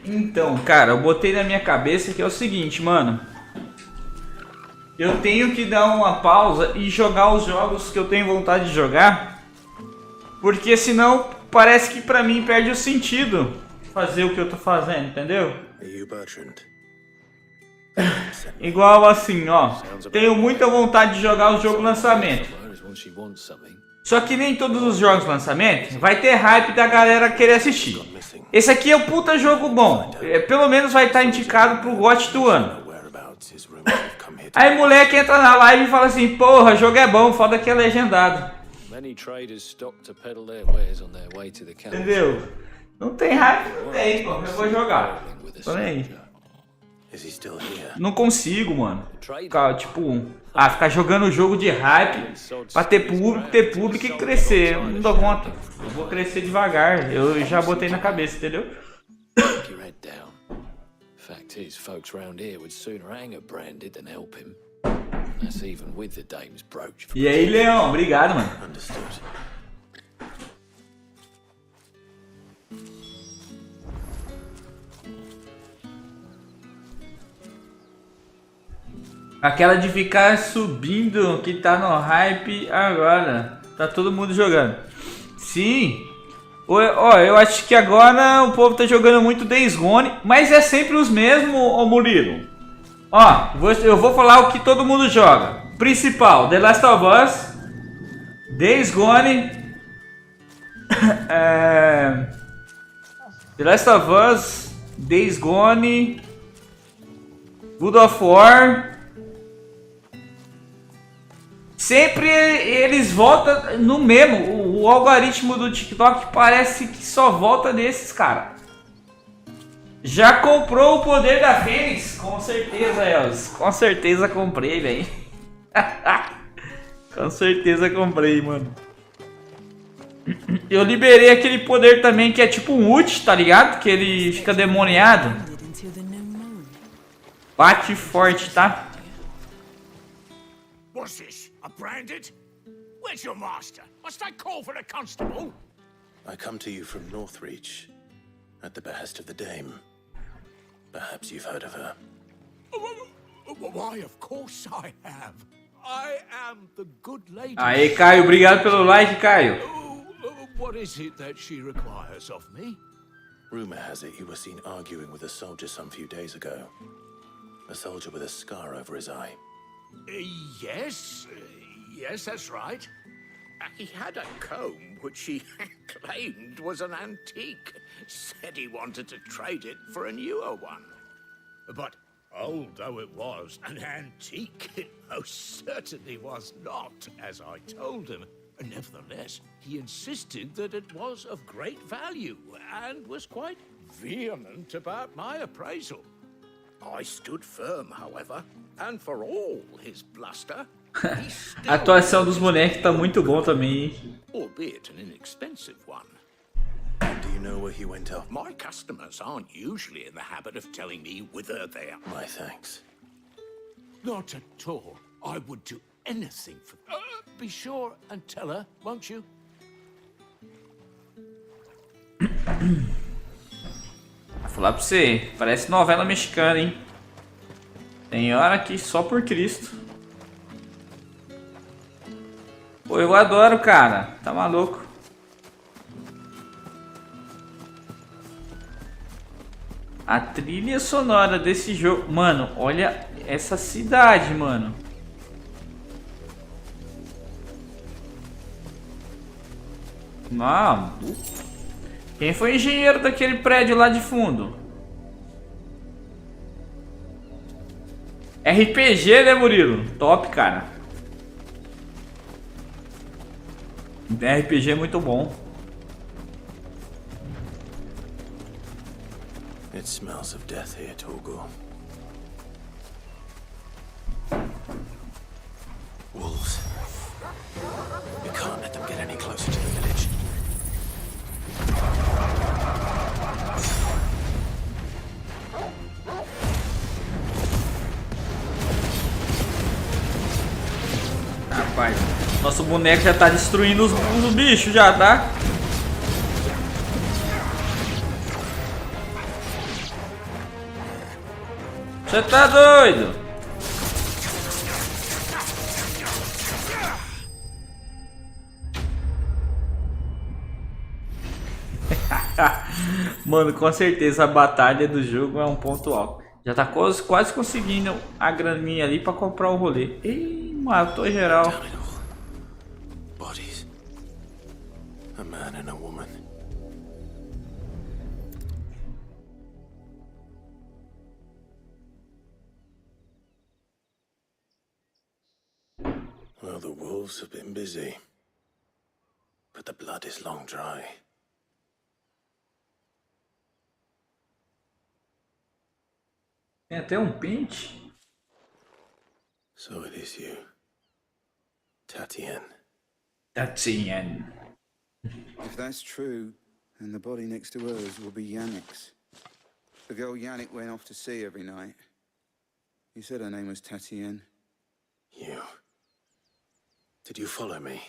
Então, cara, eu botei na minha cabeça que é o seguinte, mano. Eu tenho que dar uma pausa e jogar os jogos que eu tenho vontade de jogar. Porque senão parece que pra mim perde o sentido fazer o que eu tô fazendo, entendeu? Igual assim, ó. Tenho muita vontade de jogar o jogo lançamento. Só que nem todos os jogos lançamento vai ter hype da galera querer assistir. Esse aqui é um puta jogo bom. Pelo menos vai estar indicado pro GOT do ano. Aí moleque entra na live e fala assim, porra, jogo é bom, foda que é legendado. Entendeu? Não tem hype, não tem, pô. Eu vou jogar. Tô nem aí. Não consigo, mano. Ficar, tipo, ficar jogando jogo de hype pra ter público e crescer. Eu não dou conta. Eu vou crescer devagar. Eu já botei na cabeça, entendeu? Fact is, folks round here would sooner hang a branded than help him. That's even with the dame's brooch. E aí, Leão, obrigado, mano. Aquela de ficar subindo que tá no hype agora. Tá todo mundo jogando. Sim. Ó, eu acho que agora o povo tá jogando muito Days Gone, mas é sempre os mesmos, ô Murilo. Ó, eu vou falar o que todo mundo joga. Principal, The Last of Us, Days Gone, The Last of Us, Days Gone, God of War. Sempre eles voltam no mesmo. O algoritmo do TikTok parece que só volta nesses, cara. Já comprou o poder da Fênix? Com certeza, Elvis. Com certeza comprei, velho. Com certeza comprei, mano. Eu liberei aquele poder também que é tipo um ult, tá ligado? Que ele fica demoniado. Bate forte, tá? What's this? A branded? Where's your master? Must I call for a constable? I come to you from Northreach, at the behest of the Dame. Perhaps you've heard of her. Why, of course I have. I am the good lady. Aê, Caio, obrigado pelo like, Caio. What is it that she requires of me? Rumor has it you were seen arguing with a soldier some few days ago. A soldier with a scar over his eye. Yes, that's right. He had a comb which he claimed was an antique. Said he wanted to trade it for a newer one. But old though it was, an antique it most certainly was not, as I told him. Nevertheless, he insisted that it was of great value and was quite vehement about my appraisal. I stood firm, however, and for all his bluster, A atuação dos bonecos tá muito bom também, hein? albeit an inexpensive one. Do you know where he went off? My customers aren't usually in the habit of telling me whither they are. My thanks. Not at all. I would do anything for them. Be sure and tell her, won't you? Vou falar pra você, parece novela mexicana, hein? Tem hora que só por Cristo. Pô, eu adoro, cara. Tá maluco. A trilha sonora desse jogo... Mano, olha essa cidade, mano. Maluco. Quem foi o engenheiro daquele prédio lá de fundo? RPG, né, Murilo? Top, cara. RPG é muito bom. It smells of death here, Torgal. Wolves. We can't let them get any closer to the village. Rapaz, nosso boneco já tá destruindo os bichos já, tá? Você tá doido? Mano, com certeza a batalha do jogo é um ponto alto. Já tá quase conseguindo a graninha ali pra comprar o rolê. Ih, matou geral. Bodies. A man and a woman. Well, the wolves have been busy. But the blood is long dry. Tem até pente. So it is you, Tatien. Tatien. If that's true, then the body next to hers will be Yannick's. The girl Yannick went off to sea every night. You said her name was Tatien. You. Did you follow me?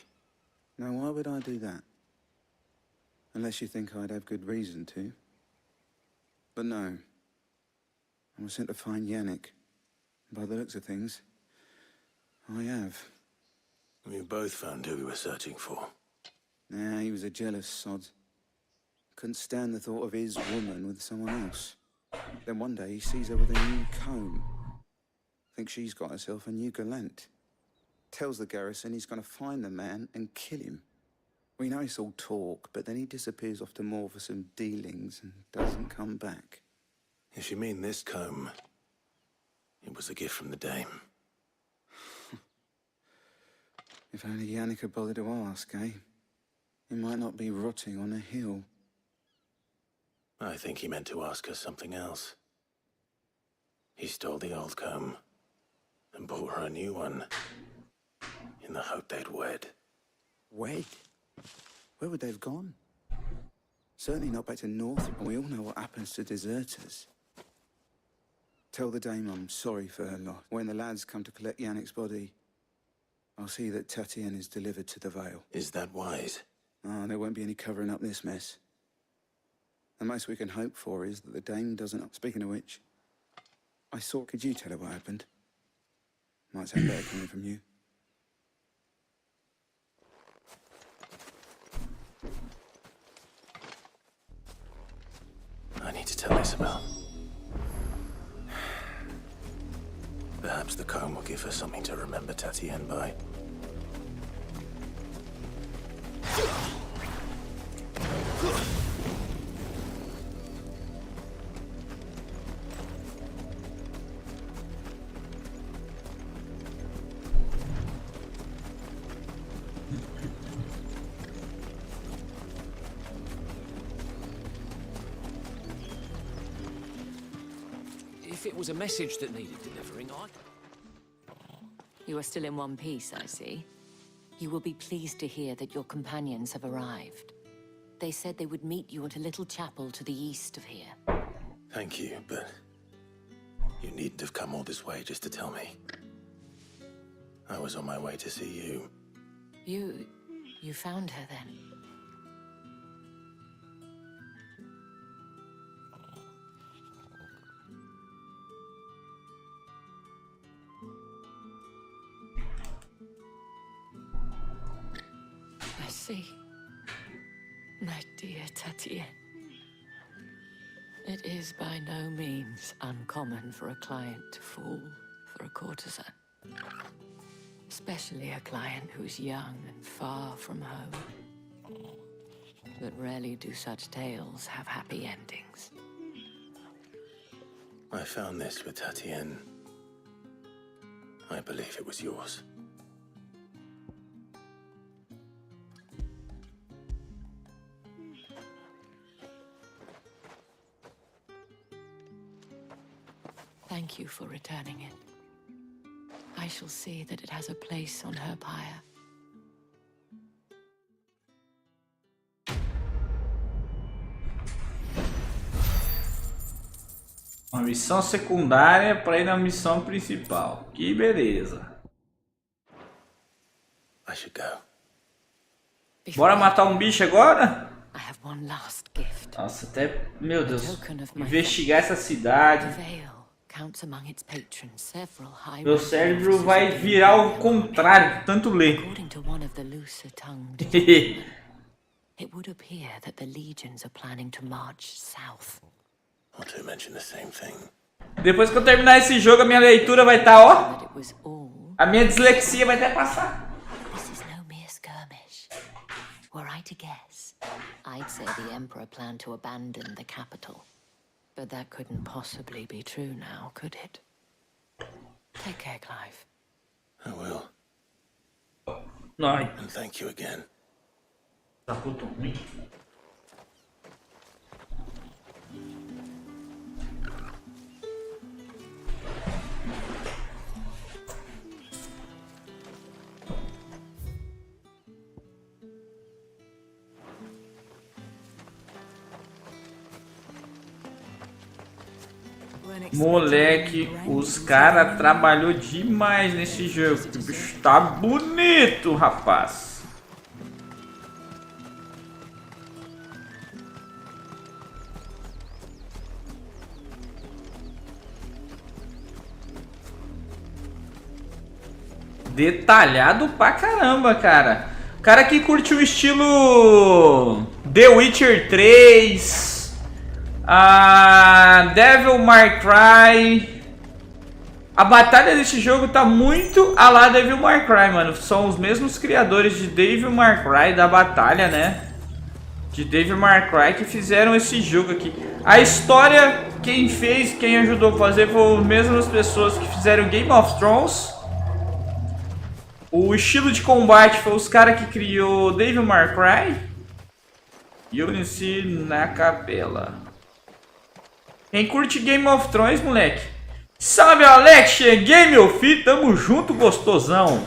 Now, why would I do that? Unless you think I'd have good reason to. But no. I was sent to find Yannick. By the looks of things, I have. We both found who we were searching for. Nah, he was a jealous sod. Couldn't stand the thought of his woman with someone else. Then one day he sees her with a new comb. Thinks she's got herself a new gallant. Tells the garrison he's going to find the man and kill him. We know it's all talk, but then he disappears off to Moor for some dealings and doesn't come back. If you mean this comb, it was a gift from the dame. If only Yannick had bothered to ask, eh? He might not be rotting on a hill. I think he meant to ask her something else. He stole the old comb and bought her a new one in the hope they'd wed. Wed? Where would they have gone? Certainly not back to North, and we all know what happens to deserters. Tell the dame I'm sorry for her loss. When the lads come to collect Yannick's body, I'll see that Tatien is delivered to the Vale. Is that wise? Oh, there won't be any covering up this mess. The most we can hope for is that the dame doesn't... Speaking of which, I thought, could you tell her what happened? Might sound better coming from you. I need to tell Isabel. Perhaps the comb will give her something to remember Tatien by. If it was a message that needed delivering, You are still in one piece, I see. You will be pleased to hear that your companions have arrived. They said they would meet you at a little chapel to the east of here. Thank you, but you needn't have come all this way just to tell me. I was on my way to see you. You found her then? I see. My dear Tatien. It is by no means uncommon for a client to fall for a courtesan. Especially a client who's young and far from home. But rarely do such tales have happy endings. I found this with Tatien. I believe it was yours. Thank you for returning it. I shall see that it has a place on her pyre. Uma missão secundária para ir na missão principal. Que beleza. I should go. Bora matar bicho agora? I have one last gift. Nossa, até, meu Deus, investigar essa cidade. Meu cérebro vai virar ao contrário, tanto ler. It would appear that the legions are planning to march south. Not to mention the same thing. Depois que eu terminar esse jogo, a minha leitura vai estar, ó. A minha dislexia vai até passar. This is no mere skirmish. Were I to guess, I'd say the Emperor planned to abandon the capital. But that couldn't possibly be true now, could it? Take care, Clive. I will. Ai. And thank you again. Tá puto ruim. Moleque, os caras trabalhou demais nesse jogo. O bicho tá bonito, rapaz. Detalhado pra caramba, cara. O cara que curte o estilo The Witcher 3... Devil May Cry. A batalha desse jogo tá muito a lá Devil May Cry, mano. São os mesmos criadores de Devil May Cry, da batalha, né? De Devil May Cry, que fizeram esse jogo aqui. A história, quem fez, quem ajudou a fazer, foram as mesmas pessoas que fizeram Game of Thrones. O estilo de combate foi os caras que criou Devil May Cry. Unity na capela. Quem curte Game of Thrones, moleque? Salve, Alex! Cheguei, meu filho! Tamo junto, gostosão!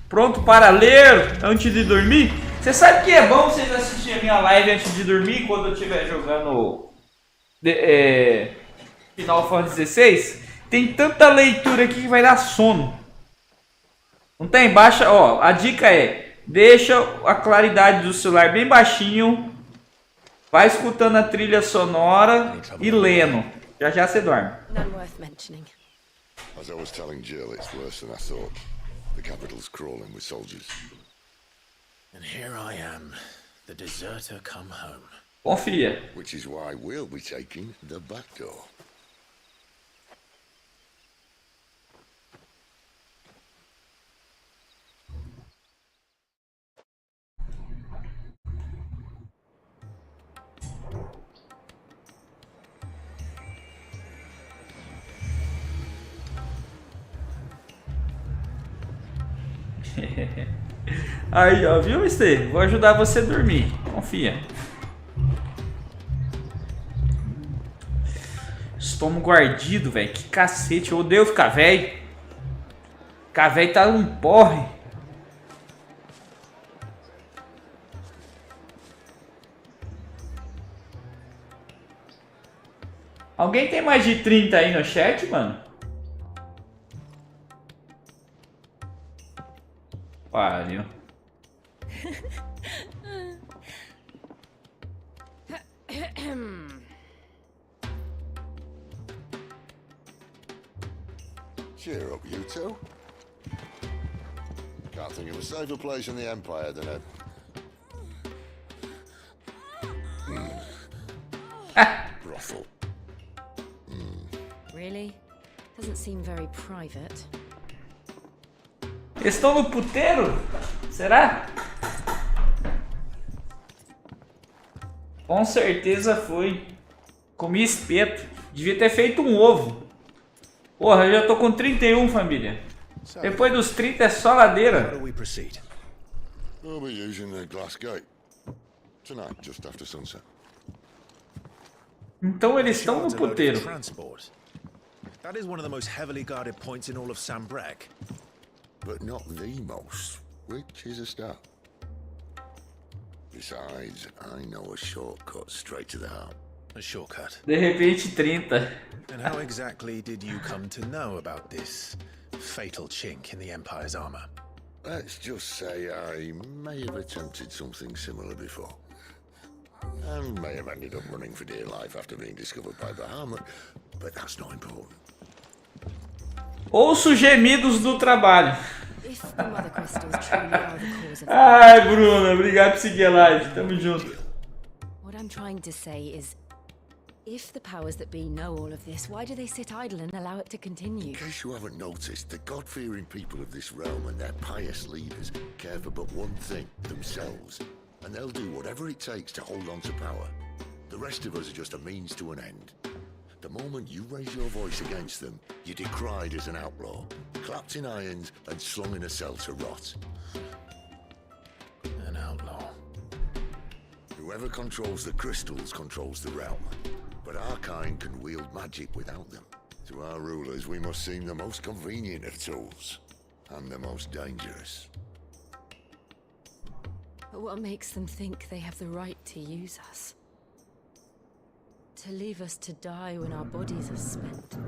Pronto para ler antes de dormir? Você sabe que é bom vocês assistirem a minha live antes de dormir quando eu estiver jogando Final Fantasy XVI? Tem tanta leitura aqui que vai dar sono. Não tem? Baixa, ó, a dica é, deixa a claridade do celular bem baixinho. Vai escutando a trilha sonora e lendo. Já já você dorme. None worth mentioning. As I was telling Jill, it's worse than I thought. The capital's crawling with soldiers. And here I am, the deserter come home. Confia. Which is why we'll be taking the back door. Aí, ó, viu, Mister? Vou ajudar você a dormir. Confia. Estômago ardido, velho. Que cacete. Eu odeio ficar velho. Ficar velho tá um porre. Alguém tem mais de 30 aí no chat, mano? Pariu. Cheer up, you two. Can't think of a safer place in the Empire than a... brothel. Really? Doesn't seem very private. Estão no puteiro? Será? Com certeza foi. Comi espeto. Devia ter feito um ovo. Porra, eu já tô com 31, família. Depois dos 30 é só ladeira. We'll be using the glass gate. Tonight, just after sunset. Então eles estão no puteiro. That is one of the most heavily guarded points in all of Sambrek. But not the most, which is a start. Besides, I know a shortcut straight to the heart. A shortcut? De repente 30. And how exactly did you come to know about this fatal chink in the Empire's armor? Let's just say I may have attempted something similar before. And may have ended up running for dear life after being discovered by Bahamut, but that's not important. Ouço gemidos do trabalho. Ai, Bruna, obrigado por seguir a live. Tamo junto. What I'm trying to say is, if the powers that be know all of this, why do they sit idle and allow it to continue? In case you haven't noticed, the God-fearing people of this realm and their pious leaders care for but one thing, themselves. And they'll do whatever it takes to hold on to power. The rest of us are just a means to an end. The moment you raise your voice against them, you're decried as an outlaw, clapped in irons and slung in a cell to rot. Whoever controls the crystals controls the realm. But our kind can wield magic without them. To our rulers, we must seem the most convenient of tools. And the most dangerous. But what makes them think they have the right to use us? To leave us to die when our bodies are spent?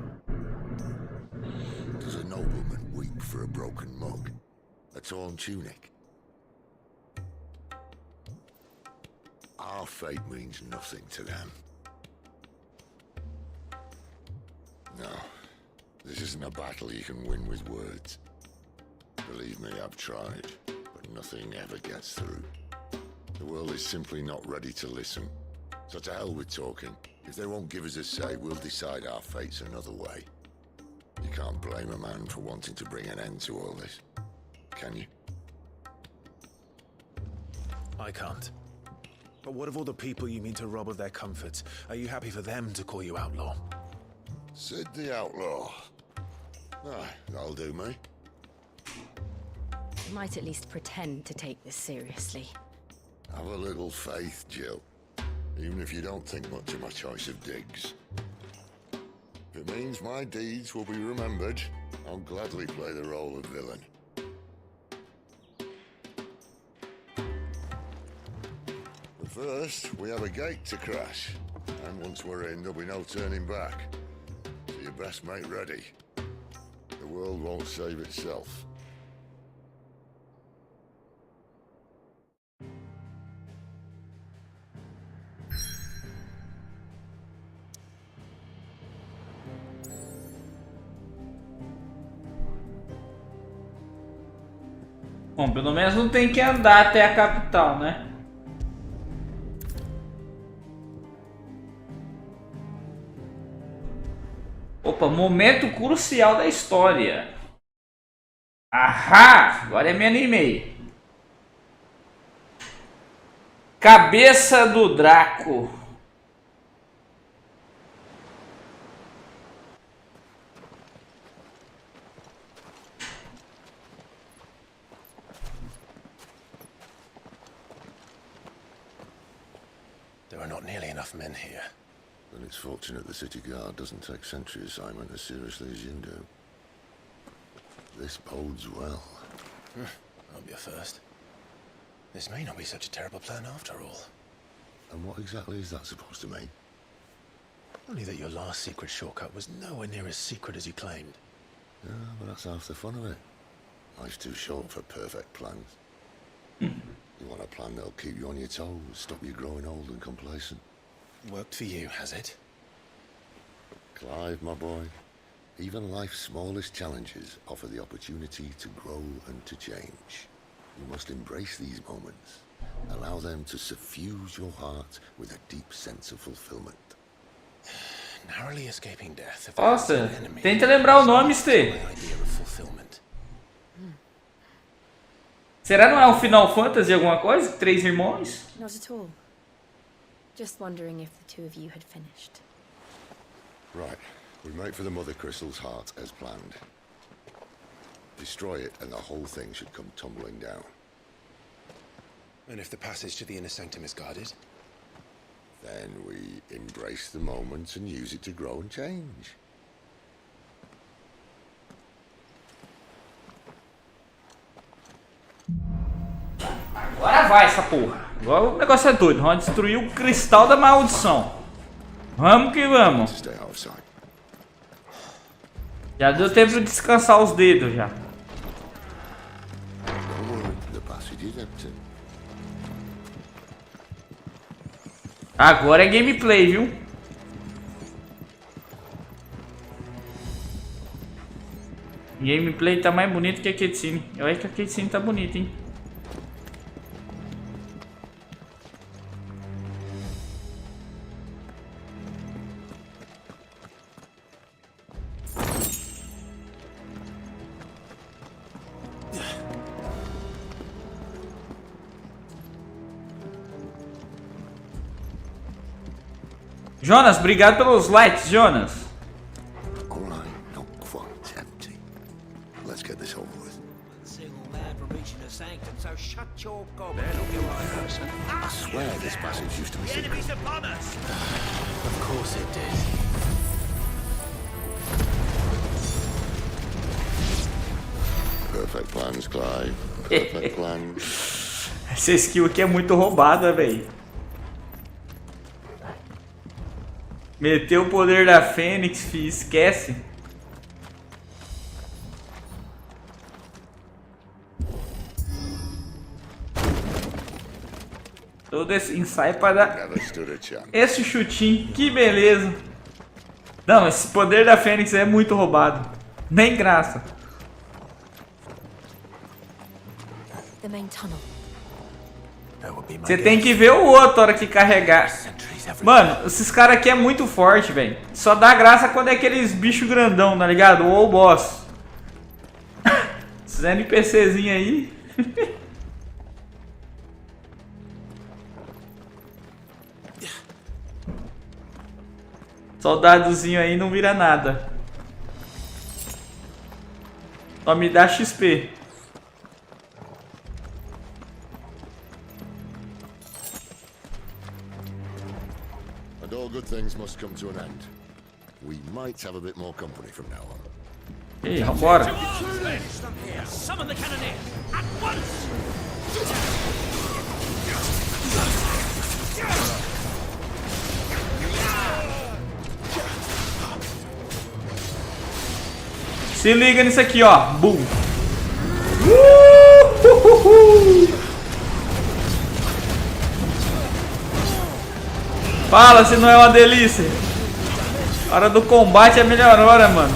Does a nobleman weep for a broken mug? A torn tunic? Our fate means nothing to them. No, this isn't a battle you can win with words. Believe me, I've tried, but nothing ever gets through. The world is simply not ready to listen. So to hell with talking. If they won't give us a say, we'll decide our fates another way. You can't blame a man for wanting to bring an end to all this, can you? I can't. But what of all the people you mean to rob of their comforts? Are you happy for them to call you outlaw? Sid the Outlaw. Ah, that'll do me. You might at least pretend to take this seriously. Have a little faith, Jill. Even if you don't think much of my choice of digs. If it means my deeds will be remembered, I'll gladly play the role of villain. But first, we have a gate to crash. And once we're in, there'll be no turning back. So you best make ready. The world won't save itself. Bom, pelo menos não tem que andar até a capital, né? Opa, momento crucial da história. Ahá! Agora me animei. Cabeça do Draco. There are not nearly enough men here. Then it's fortunate the city guard doesn't take sentry assignment as seriously as you do. This bodes well. That'll be a first. This may not be such a terrible plan after all. And what exactly is that supposed to mean? Only that your last secret shortcut was nowhere near as secret as you claimed. Yeah, but that's half the fun of it. Life's too short for perfect plans. You want a plan that'll keep you on your toes, stop you growing old and complacent. Worked for you, has it? Clive, my boy, even life's smallest challenges offer the opportunity to grow and to change. You must embrace these moments. Allow them to suffuse your heart with a deep sense of fulfillment. Narrowly escaping death. Nossa, tenta lembrar o nome, Stê. Será não é um Final Fantasy alguma coisa? Três irmãos? Not at all. Just wondering if the two of you had finished. Right, we make for the Mother Crystal's heart as planned. Destroy it and the whole thing should come tumbling down. And if the passage to the inner sanctum is guarded? Then we embrace the moment and use it to grow and change. Agora vai essa porra. Agora o negócio é doido. Vamos destruir o cristal da maldição. Vamos que vamos. Já deu tempo de descansar os dedos já. Agora é gameplay, viu? Gameplay tá mais bonito que a cutscene. Olha que a cutscene tá bonita, hein? Jonas, obrigado pelos likes, Jonas. All right, not quite empty. Let's get this over with. Single man from breaching the sanctum, so shut your gob. They're not the right person. I swear this passage used to be The secret. enemy's upon us! Of course it did. Perfect plans, Clive. Perfect plans. Essa skill aqui é muito roubada, velho. Meteu o poder da Fênix, fi, esquece. Todo esse ensaio para dar esse chutinho, que beleza. Não, esse poder da Fênix é muito roubado. Nem graça. The main tunnel. Você tem que ver o outro a hora que carregar. Mano, esses caras aqui é muito forte, velho. Só dá graça quando é aqueles bichos grandão, tá ligado? Ou o boss. Esses NPCzinhos aí. Soldadozinho aí não vira nada. Só me dá XP. And all good things must come to an end. We might have a bit more company from now on. Ei, vambora. Summon the cannoneer at once! Se liga nisso aqui, ó. Boom. Fala se não é uma delícia. A hora do combate é a melhor hora, mano.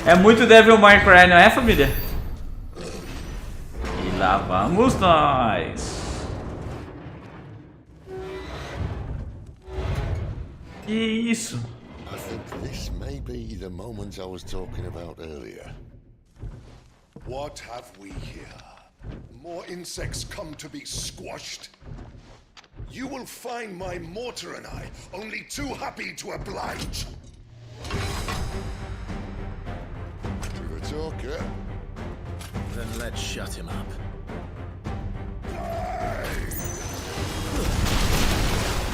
É muito Devil May Cry, não é, família? E lá vamos nós. Que isso? I think this may be the moment I was talking about earlier. What have we here? More insects come to be squashed? You will find my mortar and I only too happy to oblige. To the talker. Then let's shut him up.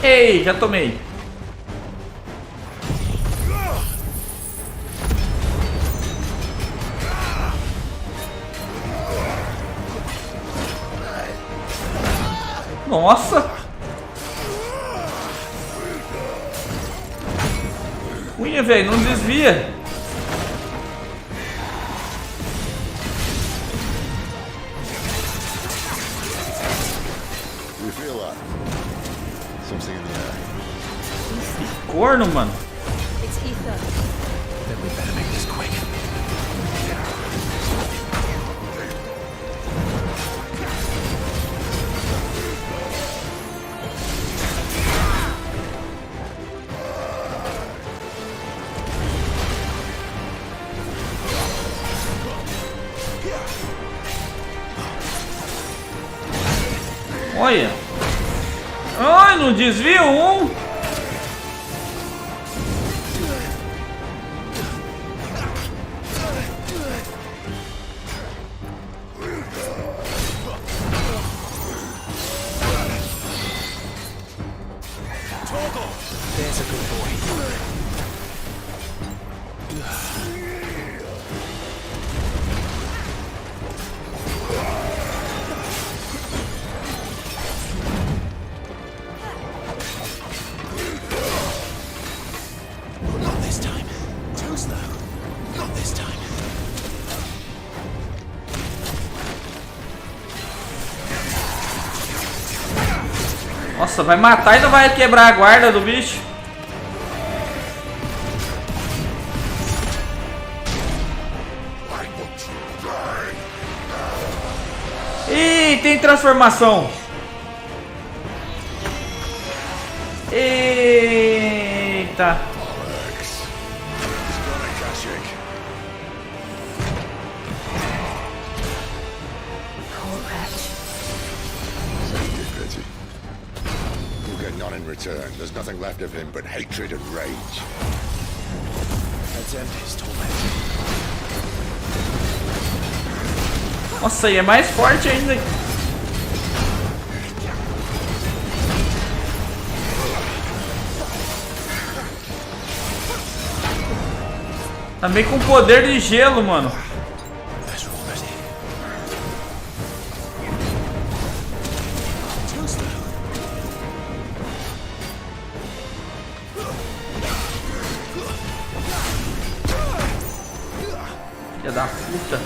Ei, já tomei. Nossa! Unha, velho, não desvia. You feel that? Something in the air. Corno, mano. It's ether. Then we better make this quick. Olha. Ai, não desvio um. There's a good boy. Not this time. Too slow. Not this time. Nossa, vai matar e não vai quebrar a guarda do bicho. Ih, tem transformação. Eita. in return. There's nothing left of him but hatred and rage. Let's end his torment. Nossa, e é mais forte ainda. Também com poder de gelo, mano. Filha da puta.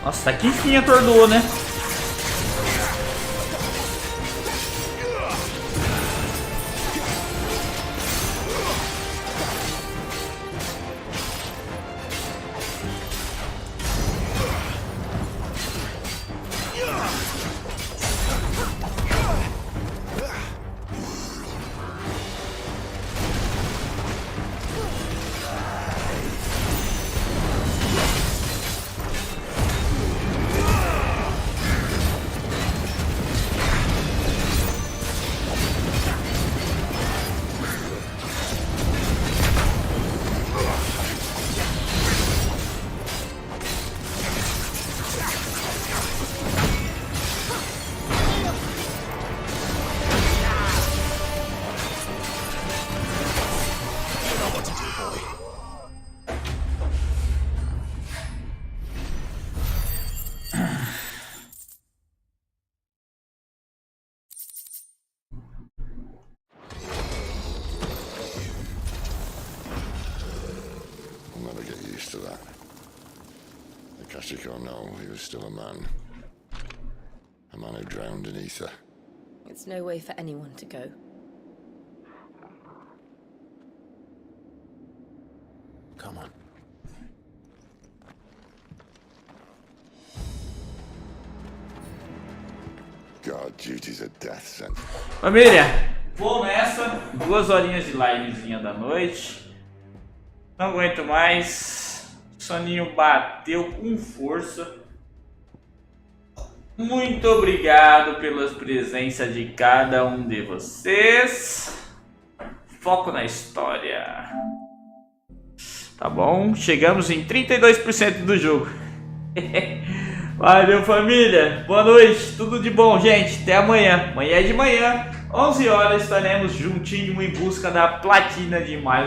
Nossa, que enfim atordoou, né? To that. The Kashiko know he was still a man who drowned in ether. It's no way for anyone to go. Come on. God, duty's a death sentence. Família, vou nessa. 2 horinhas de livezinha da noite. Não aguento mais. Soninho bateu com força. Muito obrigado pela presença de cada um de vocês. Foco na história. Tá bom? Chegamos em 32% do jogo. Valeu, família. Boa noite. Tudo de bom, gente. Até amanhã. Amanhã de manhã, 11 horas, estaremos juntinho em busca da platina de mais.